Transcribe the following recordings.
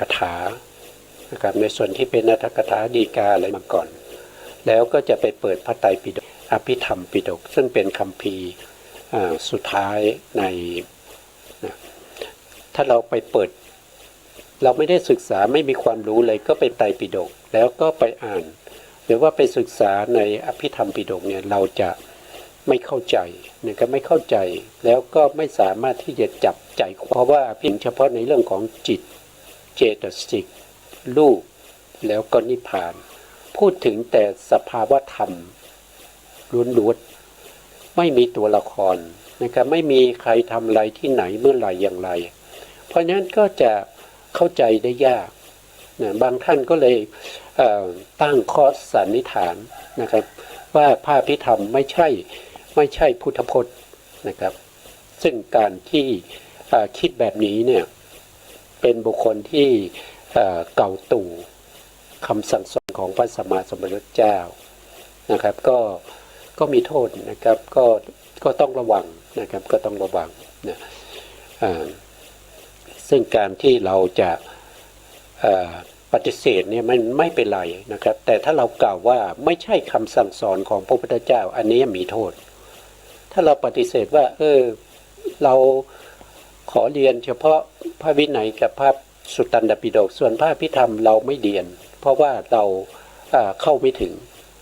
กถานะครับในส่วนที่เป็นอรรถกถาฎีกาอะไรมาก่อนแล้วก็จะไปเปิดพระไตรปิฎกอภิธรรมปิฎกซึ่งเป็นคัมภีร์สุดท้ายในนะถ้าเราไปเปิดเราไม่ได้ศึกษาไม่มีความรู้เลยก็ไปไตรปิฎกแล้วก็ไปอ่านหรือว่าไปศึกษาในอภิธรรมปิฎกเนี่ยเราจะไม่เข้าใจนะครับไม่เข้าใจแล้วก็ไม่สามารถที่จะจับใจเพราะว่าเพียงเฉพาะในเรื่องของจิตเจตสิกรูปแล้วก็นิพพานพูดถึงแต่สภาวะธรรมล้วนๆไม่มีตัวละครนะครับไม่มีใครทำอะไรที่ไหนเมื่อไหร่อย่างไรเพราะฉะนั้นก็จะเข้าใจได้ยากนะบางท่านก็เลยตั้งข้อสันนิษฐานนะครับว่าพระอภิธรรมไม่ใช่พุทธพจน์นะครับซึ่งการที่คิดแบบนี้เนี่ยเป็นบุคคลที่เก่าตู่คำสั่งสอนของพระสัมมาสัมพุทธเจ้านะครับก็มีโทษนะครับก็ต้องระวังนะครับก็ต้องระวังนะซึ่งการที่เราจะปฏิเสธเนี่ยมันไม่เป็นไรนะครับแต่ถ้าเรากล่าวว่าไม่ใช่คำสั่งสอนของพระพุทธเจ้าอันนี้มีโทษถ้าเราปฏิเสธว่าเราขอเรียนเฉพาะพระวินัยกับพระสุตตันตปิฎกส่วนพระอภิธรรมเราไม่เรียนเพราะว่าเราเข้าไม่ถึง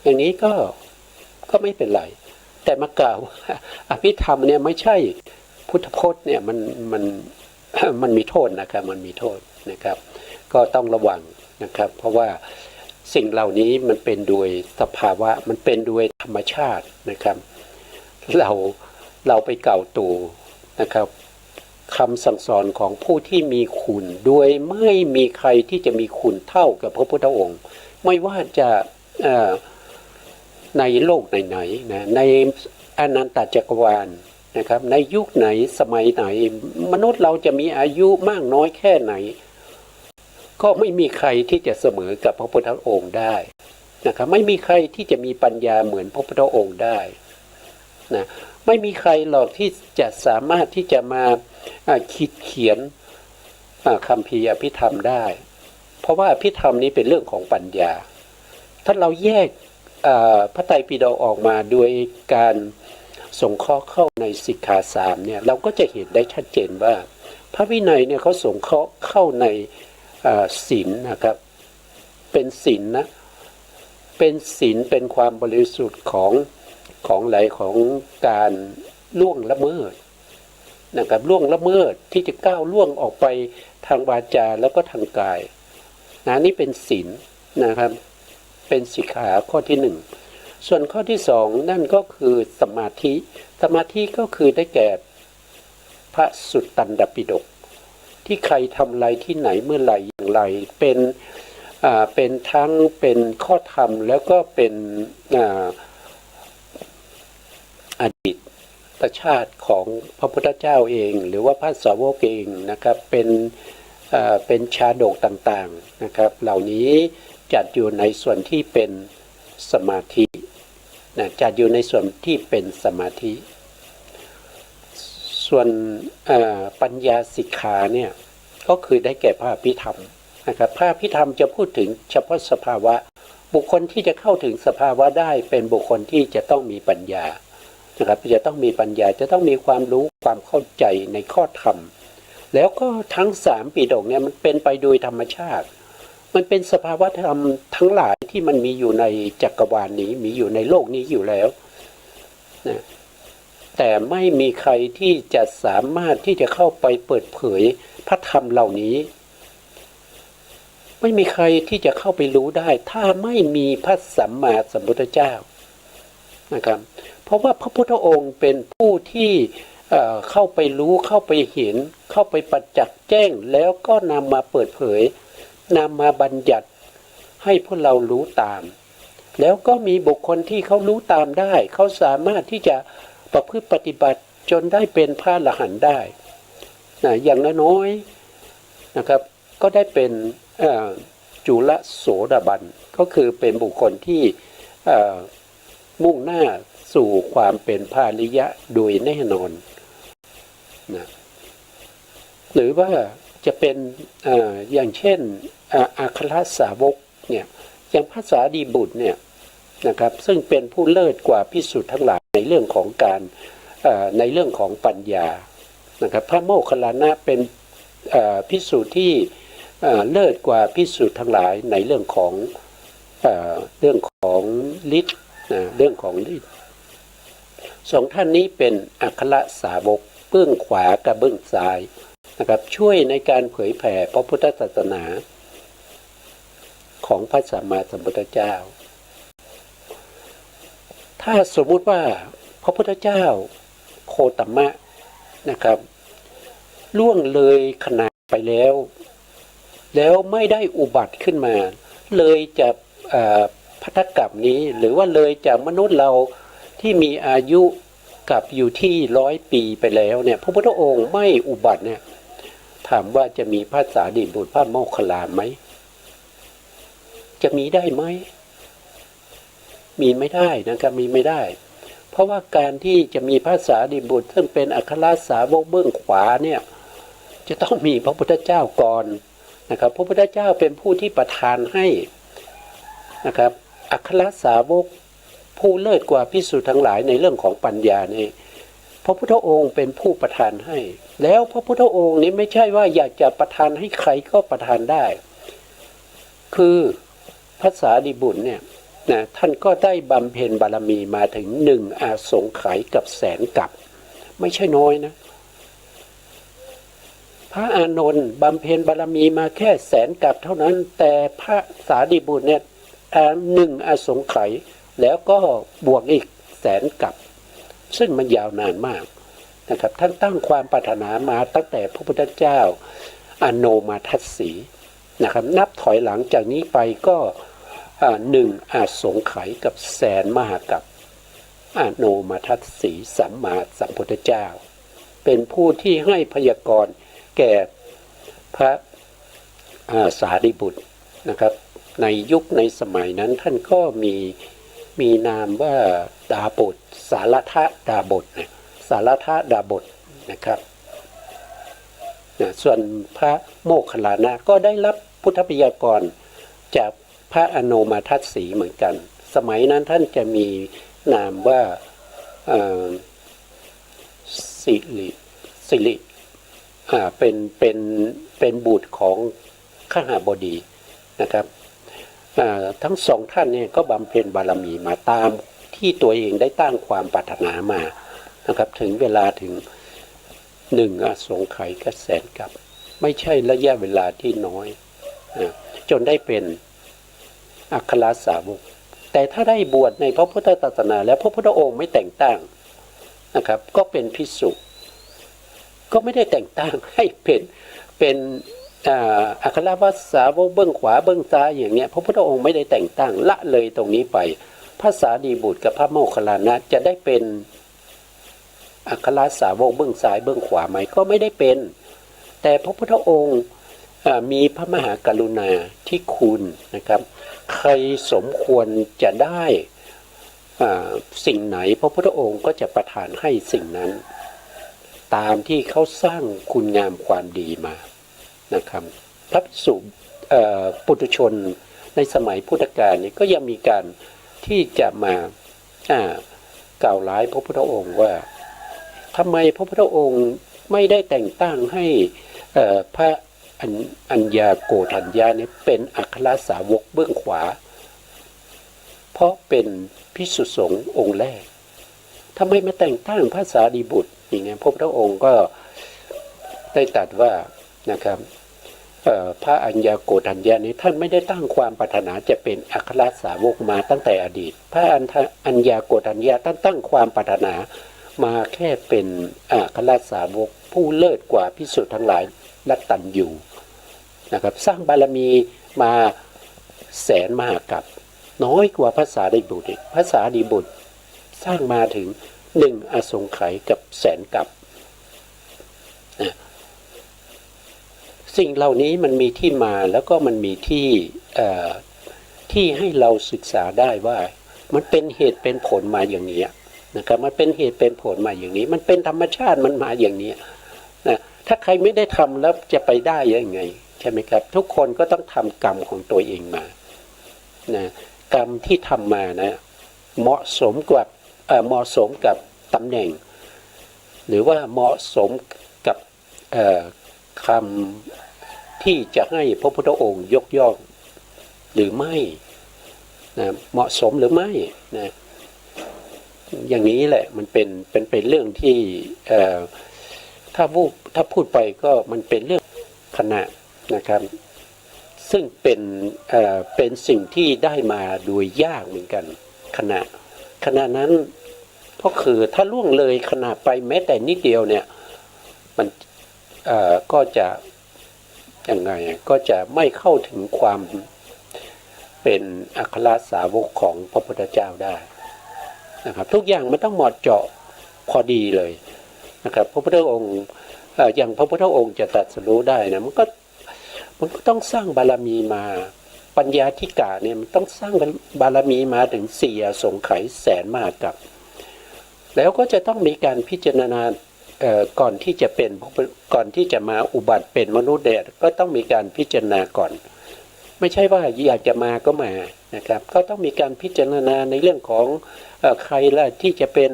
อย่างนี้ก็ไม่เป็นไรแต่มากล่าวว่าอภิธรรมเนี่ยไม่ใช่พุทธพจน์เนี่ยมันมีโทษนะครับมันมีโทษนะครับก็ต้องระวังนะครับเพราะว่าสิ่งเหล่านี้มันเป็นโดยสภาวะมันเป็นโดยธรรมชาตินะครับเราไปเก่าตู่นะครับคำสั่งสอนของผู้ที่มีคุณโดยไม่มีใครที่จะมีคุณเท่ากับพระพุทธองค์ไม่ว่าจะในโลกไหนๆนะในอนันตจักรวาลนะครับในยุคไหนสมัยไหนมนุษย์เราจะมีอายุมากน้อยแค่ไหนก็ไม่มีใครที่จะเสมอกับพระพุทธองค์ได้นะครับไม่มีใครที่จะมีปัญญาเหมือนพระพุทธองค์ได้นะไม่มีใครหรอกที่จะสามารถที่จะมาคิดเขียนคัมภีร์อภิธรรมได้เพราะว่าอภิธรรมนี้เป็นเรื่องของปัญญาถ้าเราแยกพระไตรปิฎกออกมาโดยการสงเคราะห์เข้าในสิกขาสามเนี่ยเราก็จะเห็นได้ชัดเจนว่าพระวินัยเนี่ยเขาสงเคราะห์เข้าในศีลนะครับเป็นศีลนะเป็นศีลเป็นความบริสุทธิ์ของไหลของการล่วงละเมิดนะครับล่วงละเมิดที่จะก้าวล่วงออกไปทางวาจาแล้วก็ทางกายนะนี่เป็นศีลนะครับเป็นสิกขาข้อที่หนึ่งส่วนข้อที่สองนั่นก็คือสมาธิก็คือได้แก่พระสุตตันตปิฎกที่ใครทำอะไรที่ไหนเมื่อไหร่อย่างไรเป็นทั้งเป็นข้อธรรมแล้วก็เป็นอดีตชาติของพระพุทธเจ้าเองหรือว่าพระสาวกเองนะครับเป็นชาดกต่างๆนะครับเหล่านี้จัดอยู่ในส่วนที่เป็นสมาธินะจัดอยู่ในส่วนที่เป็นสมาธิส่วนปัญญาสิกขาเนี่ยก็คือได้แก่พระอภิธรรมนะครับพระอภิธรรมจะพูดถึงเฉพาะสภาวะบุคคลที่จะเข้าถึงสภาวะได้เป็นบุคคลที่จะต้องมีปัญญานะครับจะต้องมีปัญญาจะต้องมีความรู้ความเข้าใจในข้อธรรมแล้วก็ทั้งสามปิฎกเนี่ยมันเป็นไปโดยธรรมชาติมันเป็นสภาวะธรรมทั้งหลายที่มันมีอยู่ในจักรวาลนี้มีอยู่ในโลกนี้อยู่แล้วนะแต่ไม่มีใครที่จะสามารถที่จะเข้าไปเปิดเผยพระธรรมเหล่านี้ไม่มีใครที่จะเข้าไปรู้ได้ถ้าไม่มีพระสัมมาสัมพุทธเจ้านะครับเพราะว่าพระพุทธองค์เป็นผู้ที่เข้าไปรู้เข้าไปเห็นเข้าไปประจักษ์แจ้งแล้วก็นำมาเปิดเผยนำมาบัญญัติให้พวกเรารู้ตามแล้วก็มีบุคคลที่เขารู้ตามได้เขาสามารถที่จะประพฤติปฏิบัติจนได้เป็นพระอรหันต์ได้นะอย่างน้อยๆนะครับก็ได้เป็นจุลโสดาบันก็คือเป็นบุคคลที่มุ่งหน้าสู่ความเป็นพระอริยะโดยแน่นอนนะหรือว่า จะเป็นอย่างเช่นอัครสาวกเนี่ยอย่างพระสารีบุตรเนี่ยนะครับซึ่งเป็นผู้เลิศกว่าภิกษุทั้งหลายในเรื่องของการในเรื่องของปัญญานะครับพระโมคคัลลานะเป็นภิกษุที่เลิศกว่าภิกษุทั้งหลายในเรื่องของฤทธิ์เรื่องของฤทธิ์สองท่านนี้เป็นอัครสาวกเบื้องขวากับเบื้องซ้ายนะครับช่วยในการเผยแผ่พระพุทธศาสนาของพระสัมมาสัมพุทธเจ้าถ้าสมมุติว่าพระพุทธเจ้าโคตมะนะครับล่วงเลยขณะไปแล้วไม่ได้อุบัติขึ้นมาเลยจากพัทธกัปนี้หรือว่าเลยจากมนุษย์เราที่มีอายุกับอยู่ที่100 ปีไปแล้วเนี่ยพระพุทธองค์ไม่อุบัติเนี่ยถามว่าจะมีพระสารีบุตรพระโมคคัลลาไหมจะมีได้ไหมมีไม่ได้นะครับมีไม่ได้เพราะว่าการที่จะมีพระสารีบุตรซึ่งเป็นอัครสาวกเบื้องขวาเนี่ยจะต้องมีพระพุทธเจ้าก่อนนะครับพระพุทธเจ้าเป็นผู้ที่ประทานให้นะครับอัครสาวกผู้เลิศกว่าภิกษุทั้งหลายในเรื่องของปัญญานี่พระพุทธองค์เป็นผู้ประทานให้แล้วพระพุทธองค์นี้ไม่ใช่ว่าอยากจะประทานให้ใครก็ประทานได้คือพระสารีบุตรเนี่ยนะท่านก็ได้บำเพ็ญบารมีมาถึง1 อาสงไขยกับแสนกับไม่ใช่น้อยนะพระอานนท์บำเพ็ญบารมีมาแค่แสนกับเท่านั้นแต่พระสารีบุตรเนี่ย1 อาสงไขยแล้วก็บวกอีกแสนกับซึ่งมันยาวนานมากนะครับท่านตั้งความปรารถนามาตั้งแต่พระพุทธเจ้าอโนมาทัสสีนะครับนับถอยหลังจากนี้ไปก็1 อาสงไขยกับแสนมหากับอโนมาทัสสีสัมมาสัมพุทธเจ้าเป็นผู้ที่ให้พยากรณ์แก่พระสารีบุตรนะครับในยุคในสมัยนั้นท่านก็มีนามว่าดาบทสารทะดาบทนะสารทะดาบทนะครับส่วนพระโมคคัลลานะก็ได้รับพุทธพยากรณ์จากพระอโนมาทัสสีเหมือนกันสมัยนั้นท่านจะมีนามว่าสิริเป็นบุตรของขหบดีนะครับทั้งสองท่านเนี่ยก็บำเพ็ญบารมีมาตามที่ตัวเองได้ตั้งความปรารถนามานะครับถึงเวลาถึง1 อาสงไขยกับแสนกับไม่ใช่ระยะเวลาที่น้อยจนได้เป็นอัครสาวกแต่ถ้าได้บวชในพระพุทธศาสนาแล้วพระพุทธองค์ไม่แต่งตั้งนะครับก็เป็นภิกษุก็ไม่ได้แต่งตั้งให้เป็นอัครสาวกเบื้องขวาเบื้องซ้ายอย่างเนี้ยพระพุทธองค์ไม่ได้แต่งตั้งละเลยตรงนี้ไปพระสารีบุตรกับพระโมคคัลลานะจะได้เป็นอัครสาวกเบื้องซ้ายเบื้องขวาไหมก็ไม่ได้เป็นแต่พระพุทธองค์มีพระมหากรุณาที่คุณนะครับใครสมควรจะได้สิ่งไหนพระพุทธองค์ก็จะประทานให้สิ่งนั้นตามที่เขาสร้างคุณงามความดีมานะครับพระภิกษุปุถุชนในสมัยพุทธกาลนี้ก็ยังมีการที่จะมากล่าวร้ายพระพุทธองค์ว่าทำไมพระพุทธองค์ไม่ได้แต่งตั้งให้พระอัญญาโกฏัญญาเนี่ยเป็นอัครสาวกเบื้องขวาเพราะเป็นภิกษุสงฆ์องค์แรกทำไมมาแต่งตั้งพระสารีบุตรอย่างเงี้ยพระพุทธองค์ก็ได้ตรัสว่านะครับพระอัญญาโกฏัญญานี้ท่านไม่ได้ตั้งความปรารถนาจะเป็นอัครสาวกมาตั้งแต่อดีตพระอัญญาโกฏัญญาท่านตั้งความปรารถนามาแค่เป็นอัครสาวกผู้เลิศกว่าภิกษุทั้งหลายและตัญญูนะครับสร้างบารมีมาแสนมหากัปน้อยกว่าพระสารีบุตรพระสารีบุตรสร้างมาถึง1 อาสงไขยกับแสนกัปสิ่งเหล่านี้มันมีที่มาแล้วก็มันมีที่ให้เราศึกษาได้ว่ามันเป็นเหตุเป็นผลมาอย่างนี้นะครับมันเป็นเหตุเป็นผลมาอย่างนี้มันเป็นธรรมชาติมันมาอย่างนี้นะ ถ้าใครไม่ได้ทำแล้วจะไปได้ยังไงใช่ไหมครับทุกคนก็ต้องทำกรรมของตัวเองมานะกรรมที่ทำมานะเหมาะสมกับตำแหน่งหรือว่าเหมาะสมกับคำที่จะให้พระพุทธองค์ยกย่องหรือไม่นะเหมาะสมหรือไม่นะอย่างนี้แหละมันเป็นเรื่องที่ถ้าพูดไปก็มันเป็นเรื่องคณะนะครับซึ่งเป็นสิ่งที่ได้มาโดยยากเหมือนกันขณะนั้นก็คือถ้าล่วงเลยขณะไปแม้แต่นิดเดียวเนี่ยมันก็จะยังไงก็จะไม่เข้าถึงความเป็นอัครสาวกของพระพุทธเจ้าได้นะครับทุกอย่างมันต้องเหมาะเจาะพอดีเลยนะครับพระพุทธองค์อย่างพระพุทธองค์จะตรัสรู้ได้นะมันก็ต้องสร้างบารมีมาปัญญาธิกะเนี่ยมันต้องสร้างบารมีมาถึง4 อสงไขยแสนมหากัปแล้วก็จะต้องมีการพิจารณาก่อนที่จะมาอุบัติเป็นมนุษย์เนี่ยก็ต้องมีการพิจารณาก่อนไม่ใช่ว่าอยากจะมาก็มานะครับก็ต้องมีการพิจารณาในเรื่องของใครล่ะที่จะเป็น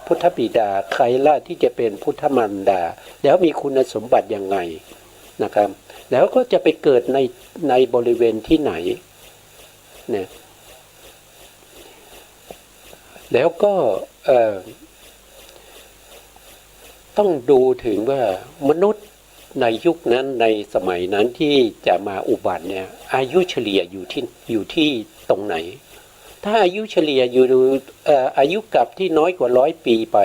พุทธบิดาใครล่ะที่จะเป็นพุทธมารดาแล้วมีคุณสมบัติยังไงนะครับแล้วก็จะไปเกิดในบริเวณที่ไหนเนี่ยแล้วก็ต้องดูถึงว่ามนุษย์ในยุคนั้นในสมัยนั้นที่จะมาอุบัติเนี่ยอายุเฉลี่ยอยู่ที่ตรงไหนถ้าอายุเฉลี่ยอยู่อายุกับที่น้อยกว่า100 ปีไป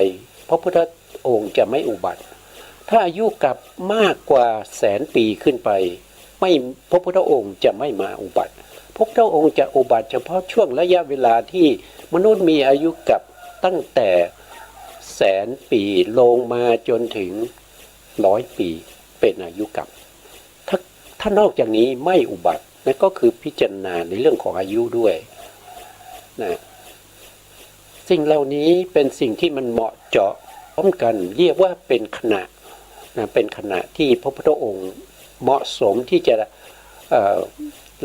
พระพุทธองค์จะไม่อุบัติถ้าอายุกับมากกว่า100,000 ปีขึ้นไปพระพุทธองค์จะไม่มาอุบัติพระพุทธองค์จะอุบัติเฉพาะช่วงระยะเวลาที่มนุษย์มีอายุกับตั้งแต่100,000 ปีลงมาจนถึง100 ปีเป็นอายุกับถ้านอกจากนี้ไม่อุบัตินั่นก็คือพิจารณาในเรื่องของอายุด้วยนะสิ่งเหล่านี้เป็นสิ่งที่มันเหมาะเจาะพร้อมกันเรียกว่าเป็นขณะนะเป็นขณะที่พระพุทธองค์เหมาะสมที่จะ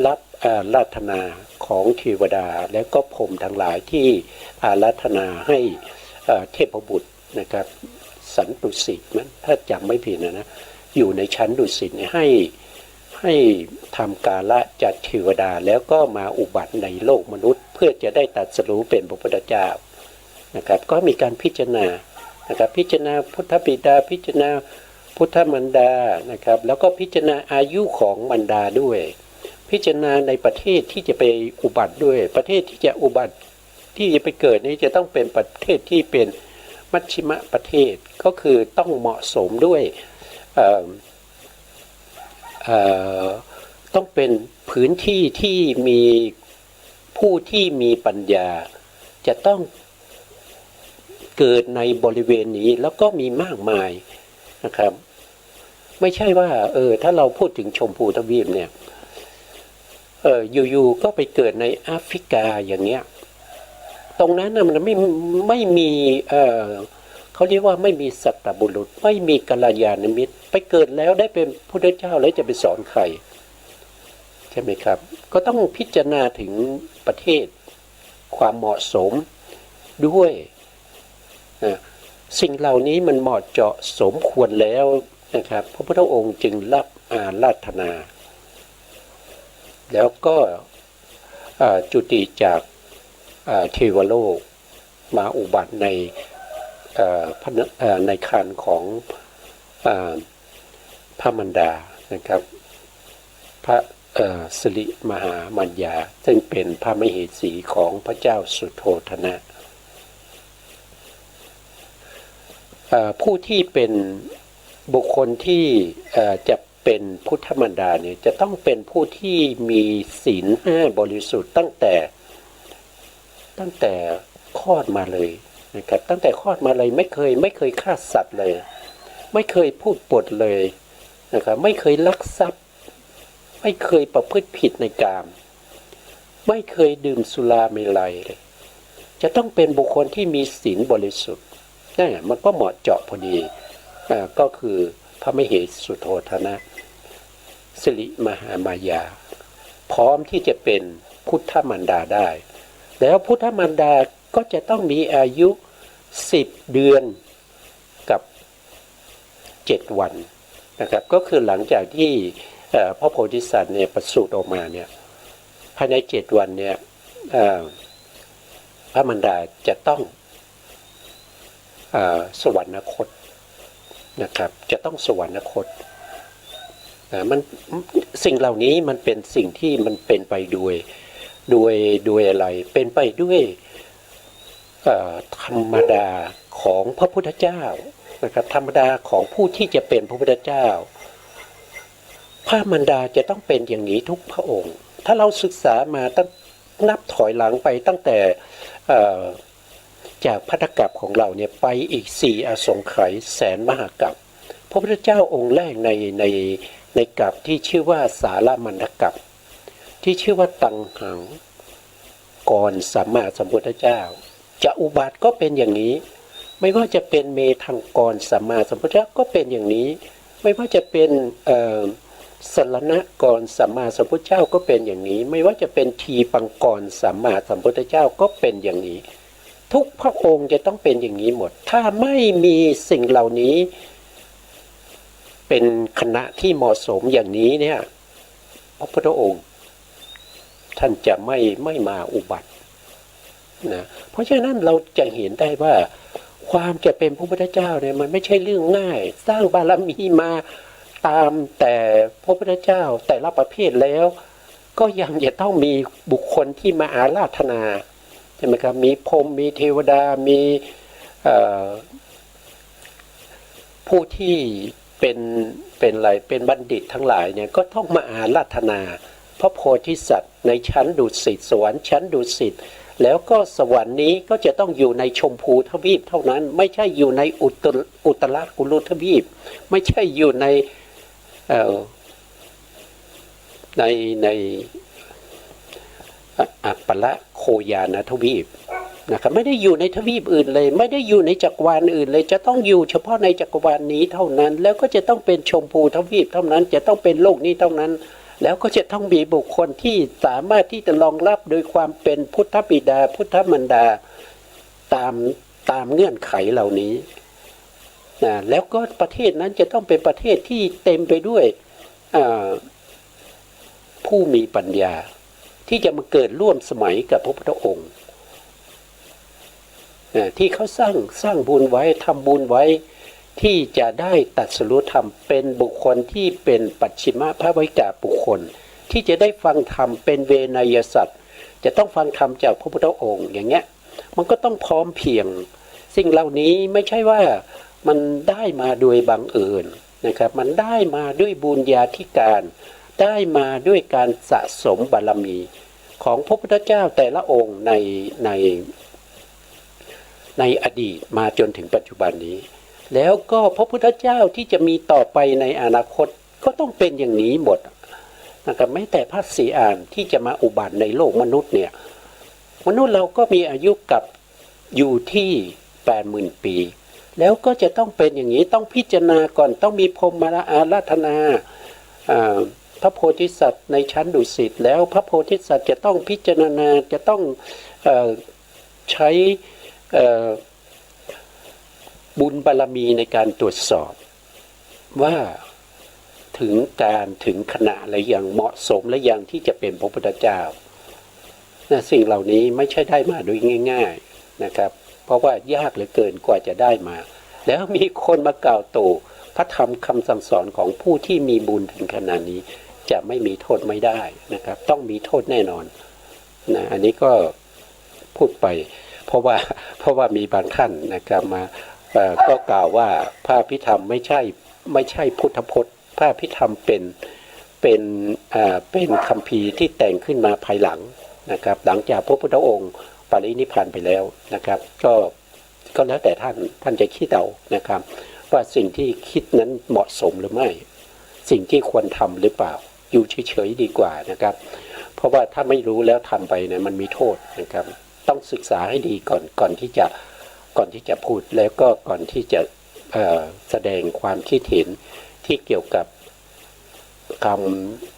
รับอาราธนาของเทวดาและก็พรหมทั้งหลายที่อาราธนาให้เทพบุตรนะครับสันตุสิตนั้นถ้าจำไม่ผิดนะอยู่ในชั้นดุสิตให้ทำกาละจัดเทวดาแล้วก็มาอุบัติในโลกมนุษย์เพื่อจะได้ตรัสรู้เป็นพระพุทธเจ้านะครับก็มีการพิจารณานะครับพิจารณาพุทธบิดาพิจารณาพุทธมารดานะครับแล้วก็พิจารณาอายุของมารดาด้วยพิจารณาในประเทศที่จะไปอุบัติด้วยประเทศที่จะอุบัติที่จะไปเกิดนี้จะต้องเป็นประเทศที่เป็นมัชชิมประเทศก็คือต้องเหมาะสมด้วยต้องเป็นพื้นที่ที่มีผู้ที่มีปัญญาจะต้องเกิดในบริเวณนี้แล้วก็มีมากมายนะครับไม่ใช่ว่าถ้าเราพูดถึงชมพูทวีปเนี่ยอยู่ๆก็ไปเกิดในแอฟริกาอย่างเงี้ยตรงนั้นนะมันไม่มีเขาเรียกว่าไม่มีสัตบุรุษไม่มีกัลยาณมิตรไปเกิดแล้วได้เป็นพุทธเจ้าแล้วจะไปสอนใครใช่ไหมครับก็ต้องพิจารณาถึงประเทศความเหมาะสมด้วยสิ่งเหล่านี้มันเหมาะเจาะสมควรแล้วนะครับพระพุทธองค์จึงรับอาราธนาแล้วก็จุติจากเทวโลกมาอุบัติในคันของพระมารดานะครับพระสิริมหามัญญาซึ่งเป็นพระมเหสีของพระเจ้าสุโธทนะผู้ที่เป็นบุคคลที่จะเป็นพุทธมารดาเนี่ยจะต้องเป็นผู้ที่มีศีล5 บริสุทธิ์ตั้งแต่คลอดมาเลยนะครับตั้งแต่คลอดมาเลยไม่เคยฆ่าสัตว์เลยไม่เคยพูดปดเลยนะครับไม่เคยลักทรัพย์ไม่เคยประพฤติผิดในกามไม่เคยดื่มสุราเมลัยเลยจะต้องเป็นบุคคลที่มีศีลบริสุทธิ์นั่นมันก็เหมาะเจาะพอดีก็คือ พระมเหสุโธทนะสิริมหามายาพร้อมที่จะเป็นพุทธมารดาได้แล้วพุทธมารดาก็จะต้องมีอายุ10 เดือนกับ7 วันนะครับก็คือหลังจากที่พระโพธิสัตว์เนี่ยประสูติออกมาเนี่ยภายใน7 วันเนี่ยพระมารดาจะต้องสวรรคตนะครับจะต้องสวรรคตมันสิ่งเหล่านี้มันเป็นสิ่งที่มันเป็นไปด้วยอะไรเป็นไปด้วยธรรมดาของพระพุทธเจ้านะครับธรรมดาของผู้ที่จะเป็นพระพุทธเจ้าพระมารดาจะต้องเป็นอย่างนี้ทุกพระองค์ถ้าเราศึกษามาตั้งนับถอยหลังไปตั้งแต่จากพัทธกัปของเราเนี่ยไปอีก4 อสงไขยแสนมหากัปพระพุทธเจ้าองค์แรกในกัปที่ชื่อว่าสาลมันทกัปที่ชื่อว่าตังหังก่อนสัมมาสัมพุทธเจ้าจะอุบัติก็เป็นอย่างนี้ไม่ว่าจะเป็นเมธังกรสัมมาสัมพุทธเจ้าก็เป็นอย่างนี้ไม่ว่าจะเป็นสรณะกรสัมมาสัมพุทธเจ้าก็เป็นอย่างนี้ไม่ว่าจะเป็นทีปังกรสัมมาสัมพุทธเจ้าก็เป็นอย่างนี้ทุกพระองค์จะต้องเป็นอย่างนี้หมดถ้าไม่มีสิ่งเหล่านี้เป็นคณะที่เหมาะสมอย่างนี้เนี่ยพระพุทธองค์ท่านจะไม่มาอุบัตินะเพราะฉะนั้นเราจะเห็นได้ว่าความจะเป็นพระพุทธเจ้าเนี่ยมันไม่ใช่เรื่องง่ายสร้างบารมีมาตามแต่พระพุทธเจ้าแต่ละประเภทแล้วก็ยังจะต้องมีบุคคลที่มาอาราธนาใช่ไหมครับมีพรหมมีเทวดามีผู้ที่เป็นอะไรเป็นบัณฑิตทั้งหลายเนี่ยก็ต้องมาอาราธนาพระโพธิสัตว์ในชั้นดุสิตสวรรค์ชั้นดุสิตแล้วก็สวรรค์นี้ก็จะต้องอยู่ในชมพูทวีปเท่านั้นไม่ใช่อยู่ในอุตรกุลุทวีปไม่ใช่อยู่ในอัปปละโคยานทวีปนะครับไม่ได้อยู่ในทวีปอื่นเลยไม่ได้อยู่ในจักรวาลอื่นเลยจะต้องอยู่เฉพาะในจักรวาลนี้เท่านั้นแล้วก็จะต้องเป็นชมพูทวีปเท่านั้นจะต้องเป็นโลกนี้เท่านั้นแล้วก็จะต้องมีบุคคลที่สามารถที่จะรองรับโดยความเป็นพุทธบิดาพุทธมารดาตามเงื่อนไขเหล่านี้นะแล้วก็ประเทศนั้นจะต้องเป็นประเทศที่เต็มไปด้วยผู้มีปัญญาที่จะมาเกิดร่วมสมัยกับพระพุทธองค์ที่เขาสร้างบุญไว้ทำบุญไว้ที่จะได้ตรัสรู้ธรรมเป็นบุคคลที่เป็นปัจฉิมภวิกาบุคคลที่จะได้ฟังธรรมเป็นเวนยสัตว์จะต้องฟังธรรมจากพระพุทธองค์อย่างเงี้ยมันก็ต้องพร้อมเพรียงสิ่งเหล่านี้ไม่ใช่ว่ามันได้มาโดยบังเอิญนะครับมันได้มาด้วยบุญญาธิการได้มาด้วยการสะสมบารมีของพระพุทธเจ้าแต่ละองค์ในอดีตมาจนถึงปัจจุบันนี้แล้วก็พระพุทธเจ้าที่จะมีต่อไปในอนาคตก็ต้องเป็นอย่างนี้หมดนะครับแม้แต่พระศรีอานที่จะมาอุบัติในโลกมนุษย์เนี่ยมนุษย์เราก็มีอายุกับอยู่ที่ 80,000 ปีแล้วก็จะต้องเป็นอย่างนี้ต้องพิจารณาก่อนต้องมีพรหมมาอาราธนาพระโพธิสัตว์ในชั้นดุสิตแล้วพระโพธิสัตว์จะต้องพิจารณาจะต้องใช้บุญบารมีในการตรวจสอบว่าถึงขณะและอย่างเหมาะสมและอย่างที่จะเป็นพระพุทธเจ้านะสิ่งเหล่านี้ไม่ใช่ได้มาโดยง่ายๆนะครับเพราะว่ายากเหลือเกินกว่าจะได้มาแล้วมีคนมากล่าวโต้พระธรรมคำสั่งสอนของผู้ที่มีบุญถึงขนาดนี้จะไม่มีโทษไม่ได้นะครับต้องมีโทษแน่นอนนะอันนี้ก็พูดไปเพราะว่ามีบางท่านนะครับมาก็กล่าวว่าพระพิธรรมไม่ใช่พุทธพจน์พระพิธรรมเป็นคัมภีร์ที่แต่งขึ้นมาภายหลังนะครับหลังจากพระพุทธองค์ปรินิพพานไปแล้วนะครับก็แล้วแต่ท่านจะคิดเอานะครับว่าสิ่งที่คิดนั้นเหมาะสมหรือไม่สิ่งที่ควรทำหรือเปล่าอยู่เฉยๆดีกว่านะครับเพราะว่าถ้าไม่รู้แล้วทำไปเนี่ยมันมีโทษนะครับต้องศึกษาให้ดีก่อนที่จะพูดแล้วก็ก่อนที่จะแสดงความคิดเห็น ที่เกี่ยวกับค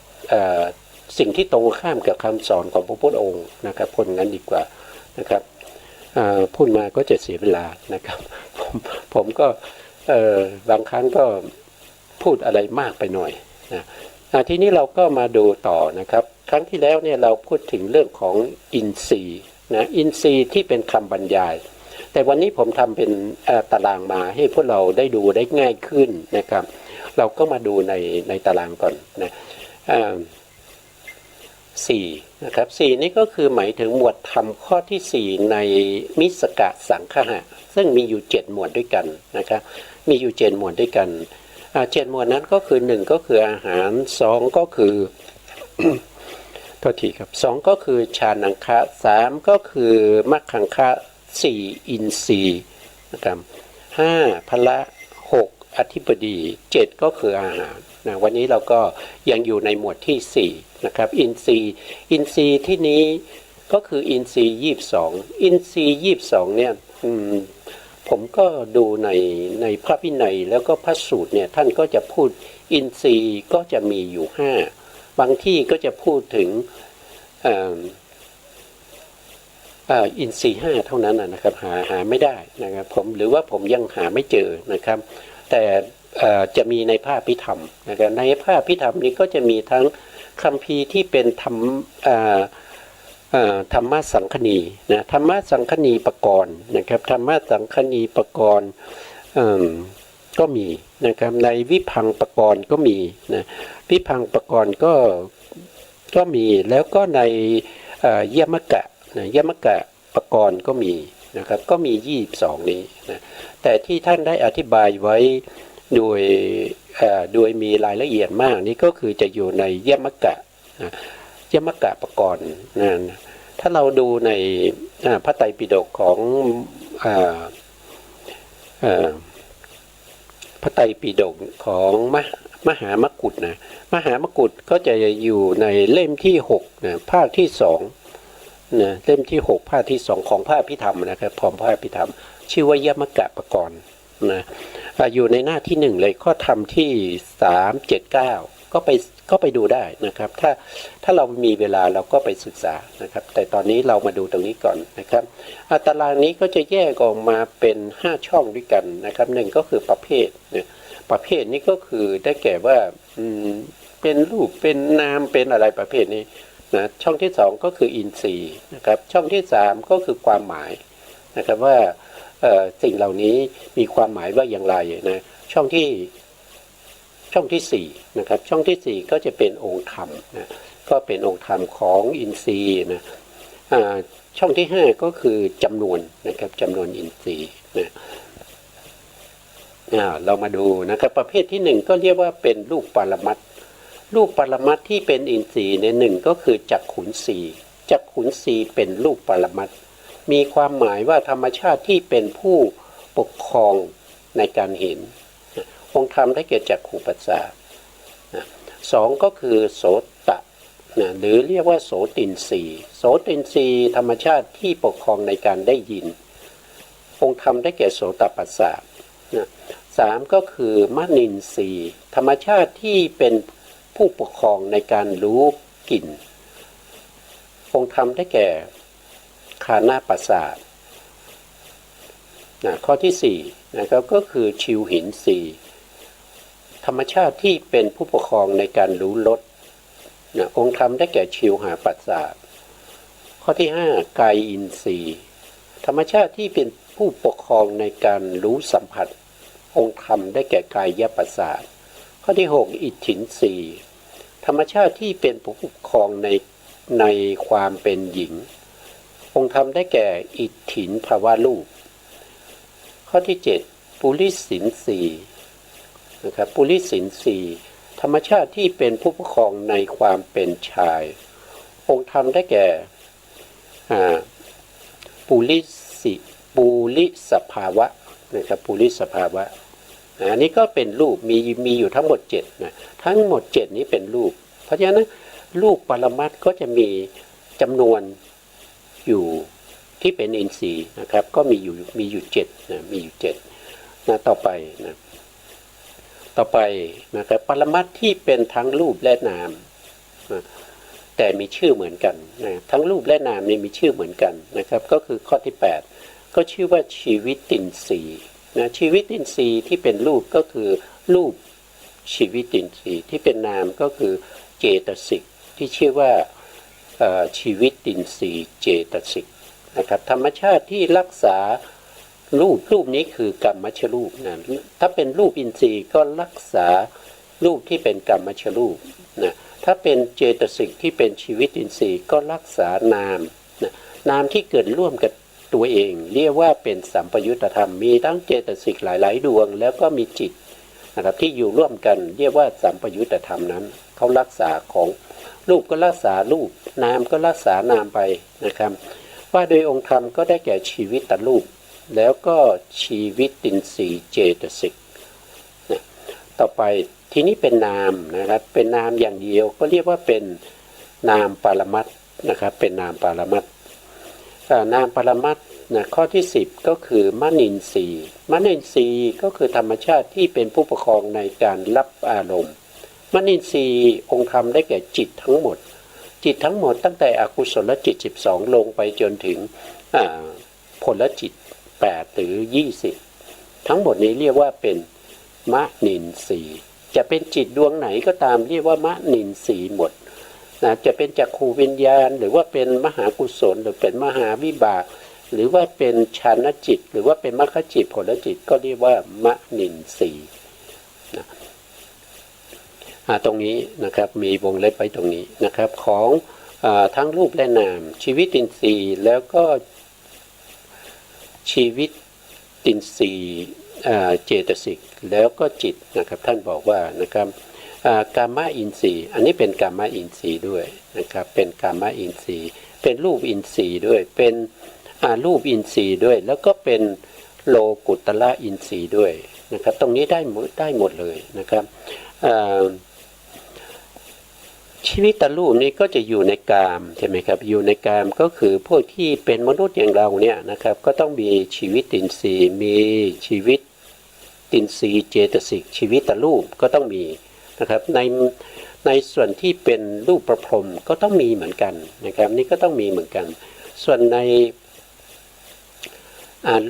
ำสิ่งที่ตรงข้ามกับคำสอนของพระพุทธองค์นะครับคนงั้นดีกว่านะครับพูดมาก็จะเสียเวลานะครับผมก็บางครั้งก็พูดอะไรมากไปหน่อยนะทีนี้เราก็มาดูต่อนะครับครั้งที่แล้วเนี่ยเราพูดถึงเรื่องของอินทรีย์นะอินทรีย์ที่เป็นคำบรรยายแต่วันนี้ผมทำเป็นตารางมาให้พวกเราได้ดูได้ง่ายขึ้นนะครับเราก็มาดูในตารางก่อนนะ4นะครับ4นี่ก็คือหมายถึงหมวดธรรมข้อที่4ในมิสกะสังคหะซึ่งมีอยู่7หมวดด้วยกันนะครับมีอยู่7หมวดด้วยกัน7หมวดนั้นก็คือ1ก็คืออาหาร2ก็คือ โทษทีครับ2ก็คือฌานังคะ3ก็คือมัคคังคะ4อินทรีย์นะครับ5พละ6อธิปดี7ก็คืออาหารนะวันนี้เราก็ยังอยู่ในหมวดที่4นะครับอินทรีย์ที่นี้ก็คืออินทรีย์22อินทรีย์22เนี่ยผมก็ดูในพระวินัยแล้วก็พระสูตรเนี่ยท่านก็จะพูดอินทรีย์ก็จะมีอยู่5บางที่ก็จะพูดถึงอินทรีย์5เท่านั้นนะครับหาไม่ได้นะครับผมหรือว่าผมยังหาไม่เจอนะครับแต่จะมีในภาคพิธรรมนะครับในภาคพิธรรมนี้ก็จะมีทั้งคัมภีร์ที่เป็นธรรมสังคณีนะธรรมสังคณีปกรณ์นะครับธรรมสังคณีปกรณ์ก็มีนะครับในวิพังปกรณ์ก็มีนะวิพังปกรณ์ก็มีแล้วก็ในยมกะนะยมกะปกรณ์ก็มีนะครับก็มี22นี้นะแต่ที่ท่านได้อธิบายไว้โดยมีรายละเอียดมากนี่ก็คือจะอยู่ในยมกะนะยมกะปกรณ์นะถ้าเราดูในพระไตรปิฎกของพระไตรปิฎกของมหามกุฏนะมหามกุฏก็จะอยู่ในเล่มที่6นะภาคที่2นะเล่มที่6ภาคที่2ของพระอภิธรรมนะครับของพระอภิธรรมชื่อว่ายมกะปกรณ์นะอยู่ในหน้าที่1เลยข้อธรรมที่379ก็ไปดูได้นะครับถ้าเรามีเวลาเราก็ไปศึกษานะครับแต่ตอนนี้เรามาดูตรงนี้ก่อนนะครับตารางนี้ก็จะแยกออกมาเป็น5ช่องด้วยกันนะครับ1ก็คือประเภทนะประเภทนี้ก็คือได้แก่ว่าเป็นรูปเป็นนามเป็นอะไรประเภทนี้นะช่องที่2ก็คืออินทรีย์นะครับช่องที่3ก็คือความหมายนะครับว่าสิ่งเหล่านี้มีความหมายว่าอย่างไรนะช่องที่4นะครับช่องที่4ก็จะเป็นองค์ธรรมนะก็เป็นองค์ธรรมของอินทรีย์นะช่องที่5ก็คือจำนวนนะครับจำนวนอินทรีย์นะเรามาดูนะครับประเภทที่1ก็เรียกว่าเป็นรูปปรมัตถ์รูปปรมัตถ์ที่เป็นอินทรีย์ใน1ก็คือจักขุนสีจักขุนสีเป็นรูปปรมัตถ์มีความหมายว่าธรรมชาติที่เป็นผู้ปกครองในการเห็นองค์ธรรมได้แก่จักขุปัสสะ2ก็คือโสตะหรือเรียกว่าโสตินทรีย์โสตินทรีย์ธรรมชาติที่ปกครองในการได้ยินองค์ธรรมได้แก่โสตปัสสะ3ก็คือมนินทรีย์ธรรมชาติที่เป็นผู้ปกครองในการรู้กลิ่นองค์ธรรมได้แก่คานาปัสสะข้อที่4นะครับก็คือชิวหินทรีย์ธรรมชาติที่เป็นผู้ปกครองในการรู้รสองค์ธรรมได้แก่ชิวหาปัสสะข้อที่5กายอินทรีย์ธรรมชาติที่เป็นผู้ปกครองในการรู้สัมผัสองค์ธรรมได้แก่กายปัสสะข้อที่6อิทธินทรีย์ธรรมชาติที่เป็นผู้ปกครองในความเป็นหญิงองค์ธรรมได้แก่อิทธินภาวะรูปข้อที่7ปุริสินทรีย์นะครับปุริสินทรีย์ธรรมชาติที่เป็นผู้ปกครองในความเป็นชายองค์ธรรมได้แก่ปุริสภาวะนะครับปุริสภาวะอันนี้ก็เป็นรูปมีอยู่ทั้งหมด7นะทั้งหมด7นี้เป็นรูปเพราะฉะนั้นรูปปรมัตถ์ก็จะมีจำนวนอยู่ที่เป็นอินทรีย์นะครับก็มีอยู่7นะมีอยู่7นะต่อไปนะ ต่อไปนะครับปรมัตถ์ที่เป็นทั้งรูปและนามนะแต่มีชื่อเหมือนกันนะทั้งรูปและนามนี่มีชื่อเหมือนกันนะครับก็คือข้อที่8ก็ชื่อว่าชีวิตตินทรีย์นะชีวิตตินทรีย์ที่เป็นรูปก็คือรูปชีวิตตินทรีย์ที่เป็นนามก็คือเจตสิกที่ชื่อว่าชีวิตตินทรีย์เจตสิกนะครับธรรมชาติที่รักษารูปนี้คือกรรมชรูปนะถ้าเป็นรูปอินทรีย์ก็รักษารูปที่เป็นกรรมชรูปนะถ้าเป็นเจตสิกที่เป็นชีวิตอินทรีย์ก็รักษานามนะนามที่เกิดร่วมกับตัวเองเรียกว่าเป็นสัมปยุตธรรมมีทั้งเจตสิกหลายๆดวงแล้วก็มีจิตนะครับที่อยู่ร่วมกันเรียกว่าสัมปยุตธรรมนั้นเขารักษาของรูปก็รักษารูปนามก็รักษานามไปนะครับว่าโดยองค์ธรรมก็ได้แก่ชีวิตตรูปแล้วก็ชีวิตตินทรีย์เจตสิกนะต่อไปทีนี้เป็นนามนะครับเป็นนามอย่างเดียวก็เรียกว่าเป็นนามปรมัตถ์นะครับเป็นนามปรมัตถ์นามปรมัตถ์นะข้อที่10ก็คือมนินทรีย์มนินทรีย์ก็คือธรรมชาติที่เป็นผู้ปกครองในการรับอารมณ์มนินทรีย์องค์ธรรมได้แก่จิตทั้งหมดจิตทั้งหมดตั้งแต่อกุศลจิต12ลงไปจนถึงผลจิต8หรือ20ทั้งหมดนี้เรียกว่าเป็นมนินทรีย์จะเป็นจิตดวงไหนก็ตามเรียกว่ามนินทรีย์หมดนะจะเป็นจักขูวิญญาณหรือว่าเป็นมหากุศลหรือเป็นมหาวิบากหรือว่าเป็นฌานจิตหรือว่าเป็นมรรคจิตผลจิตก็เรียกว่ามนินทรีย์นะตรงนี้นะครับมีวงเล็บไว้ตรงนี้นะครับของทั้งรูปและนามชีวิตอินทรีย์แล้วก็ชีวิตตินทรีย์เจตสิกแล้วก็จิตนะครับท่านบอกว่านะครับกามอินทรีย์อันนี้เป็นกามอินทรีย์ด้วยนะครับเป็นกามอินทรีย์เป็นรูปอินทรีย์ด้วยเป็นรูปอินทรีย์ด้วยแล้วก็เป็นโลกุตละอินทรีย์ด้วยนะครับตรงนี้ได้หมดเลยนะครับชีวิตตรูปนี้ก็จะอยู่ในกามใช่ไหมครับอยู่ในกามก็คือพวกที่เป็นมนุษย์อย่างเราเนี่ยนะครับก็ต้องมีชีวิตตินทรีย์มีชีวิตตินทรีย์เจตสิกชีวิตตรูปก็ต้องมีนะครับในส่วนที่เป็นรูปประพรมก็ต้องมีเหมือนกันนะครับนี่ก็ต้องมีเหมือนกันส่วนใน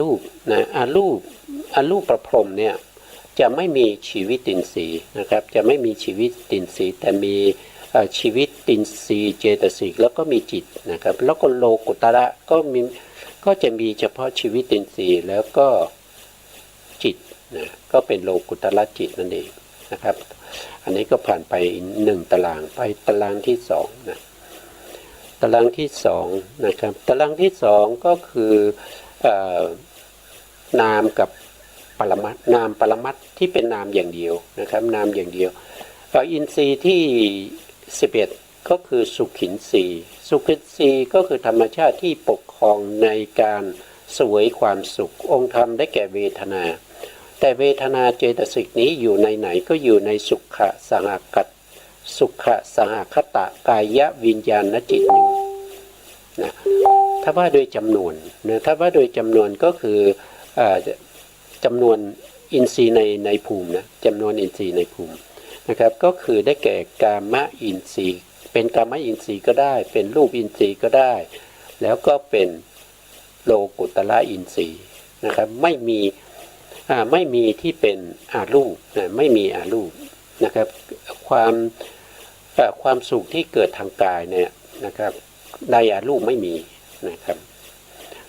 รูปนะรูปประพรมเนี่ยจะไม่มีชีวิตตินทรีย์นะครับจะไม่มีชีวิตตินทรีย์แต่มีชีวิตตินทรีย์เจตสิกแล้วก็มีจิตนะครับแล้วก็โลกุตระก็จะมีเฉพาะชีวิตตินทรีย์แล้วก็จิตนะก็เป็นโลกุตระจิตนั่นเองนะครับอันนี้ก็ผ่านไป1ตารางไปตารางที่2นะตารางที่2นะครับตารางที่2ก็คือนามกับปรมัตถ์นามปรมัตถ์ที่เป็นนามอย่างเดียวนะครับนามอย่างเดียวอินทรีย์ที่11ก็คือสุขินทรีย์สุขินทรีย์ก็คือธรรมชาติที่ปกครองในการเสวยความสุของค์ธรรมได้แก่เวทนาแต่เวทนาเจตสิกนี้อยู่ในไหนก็อยู่ในสุขะสหกัตสุขะสหคตะกายวิญญาณจิตหนึ่งนะถ้าว่าโดยจำนวนนะถ้าว่าโดยจำนวนก็คือจำนวนอินทรีย์ในภูมินะจำนวนอินทรีย์ในภูมินะครับก็คือได้แก่กามอินทรีย์เป็นกามอินทรีย์ก็ได้เป็นรูปอินทรีย์ก็ได้แล้วก็เป็นโลกุตละอินทรีย์นะครับไม่มีที่เป็นอารูปนะไม่มีอารูปนะครับความสุขที่เกิดทางกายเนี่ยนะครับในอารูปไม่มีนะครับ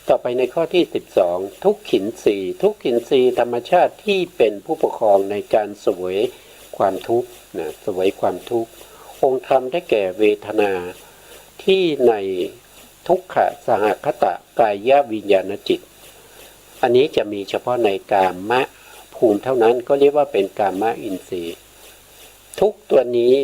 ต่อไปในข้อที่12ทุกขินทรีย์ทุกขินทรีย์ธรรมชาติที่เป็นผู้ปกครองในการเสวยความทุกข์นะเสวยความทุกข์องค์ธรรมได้แก่เวทนาที่ในทุกขะสหคตะกายวิญญาณจิตอันนี้จะมีเฉพาะในกามภูมิเท่านั้นก็เรียกว่าเป็นกามอินทรีย์ทุกตัวนี้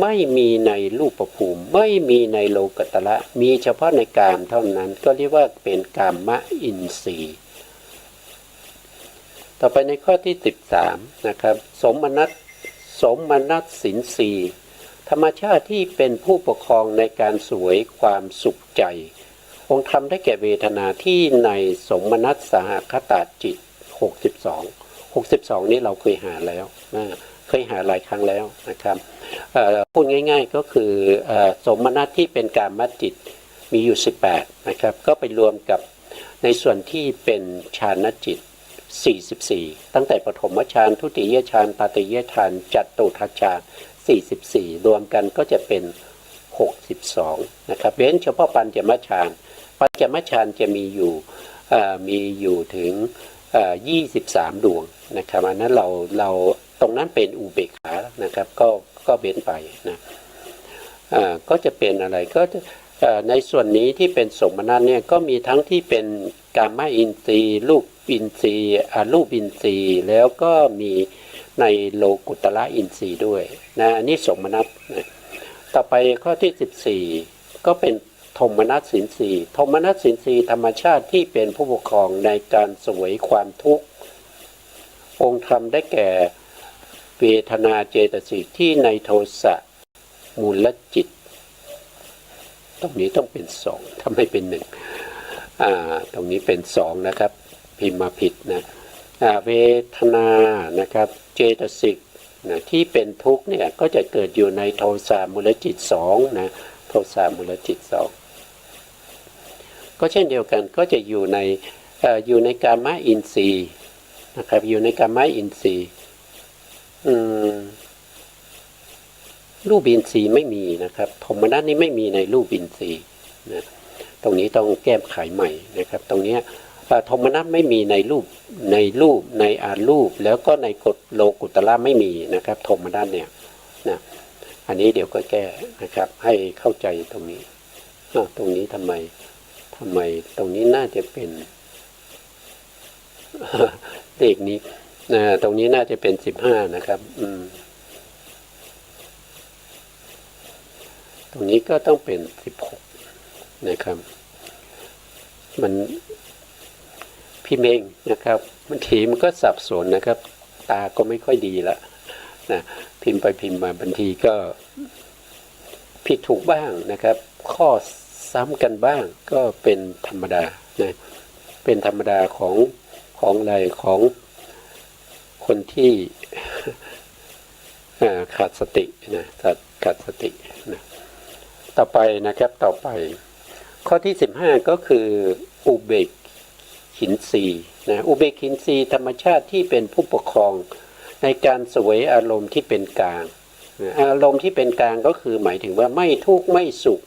ไม่มีในรูปภูมิไม่มีในโลกุตระมีเฉพาะในกามเท่านั้นก็เรียกว่าเป็นกามอินทรีย์ต่อไปในข้อที่13นะครับสมนัตสินทรีย์ธรรมชาติที่เป็นผู้ปกครองในการสวยความสุขใจองค์ธรรมได้แก่เวทนาที่ในสมนัตสหคตาจิต62นี้เราเคยหาแล้ว เคยหาหลายครั้งแล้วนะครับพูดง่ายๆก็คือสมนัตที่เป็นกามจิตมีอยู่18นะครับก็ไปรวมกับในส่วนที่เป็นฌานจิต44ตั้งแต่ปฐมฌานทุติยฌานตติยฌานจตุทัชฌาน44รวมกันก็จะเป็น62นะครับเว้นเฉพาะปัญจมฌานจะมีอยู่ถึง23ดวงนะครับอันนั้นเราตรงนั้นเป็นอุเบกขานะครับก็เว้นไปนะก็จะเป็นอะไรก็ในส่วนนี้ที่เป็นสมนัตเนี่ยก็มีทั้งที่เป็นกามอินทรีย์รูปอินทรีย์รูปอินทรีย์แล้วก็มีในโลกุตระอินทรีย์ด้วยนะนี่สมนัตนะต่อไปข้อที่14ก็เป็นโทมนัสสินทรีย์โทมนัสสินทรีย์ธรรมชาติที่เป็นผู้ปกครองในการเสวยความทุกข์องค์ธรรมได้แก่เวทนาเจตสิกที่ในโทสะมูลจิตตรงนี้ต้องเป็น2ทำให้เป็น1ตรงนี้เป็น2นะครับพิมพ์มาผิดนะเวทนานะครับเจตสิกนะที่เป็นทุกข์เนี่ยก็จะเกิดอยู่ในโทสะมูลจิต2นะโทสะมูลจิต2ก็เช่นเดียวกันก็จะอยู่ในกามอินทรีย์นะครับอยู่ในกามอินทรีย์รูปอินทรีย์ไม่มีนะครับโทมนัสนี้ไม่มีในรูปอินทรีย์นะตรงนี้ต้องแก้ไขใหม่นะครับตรงนี้โทมนัสไม่มีในรูปในอารูปแล้วก็ในกฎโลกุตระไม่มีนะครับโทมนัสเนี่ยนะอันนี้เดี๋ยวก็แก้นะครับให้เข้าใจตรงนี้ตรงนี้ทำไมตรงนี้น่าจะเป็นเลขนี้ตรงนี้น่าจะเป็น15นะครับตรงนี้ก็ต้องเป็น16นะครับมันพิมพ์เองนะครับบางทีมันก็สับสนนะครับตาก็ไม่ค่อยดีละนะพิมพ์ไปพิมพ์มาบางทีก็ผิดถูกบ้างนะครับข้อซ้ำกันบ้างก็เป็นธรรมดานะเป็นธรรมดาของอะไรของคนที่ขาดสตินะขาดสตินะต่อไปนะครับต่อไปข้อที่15ก็คืออุเบกขินรีนะอุเบกขินรีธรรมชาติที่เป็นผู้ปกครองในการเสวยอารมณ์ที่เป็นกลางอารมณ์ที่เป็นกลางก็คือหมายถึงว่าไม่ทุกข์ไม่สุข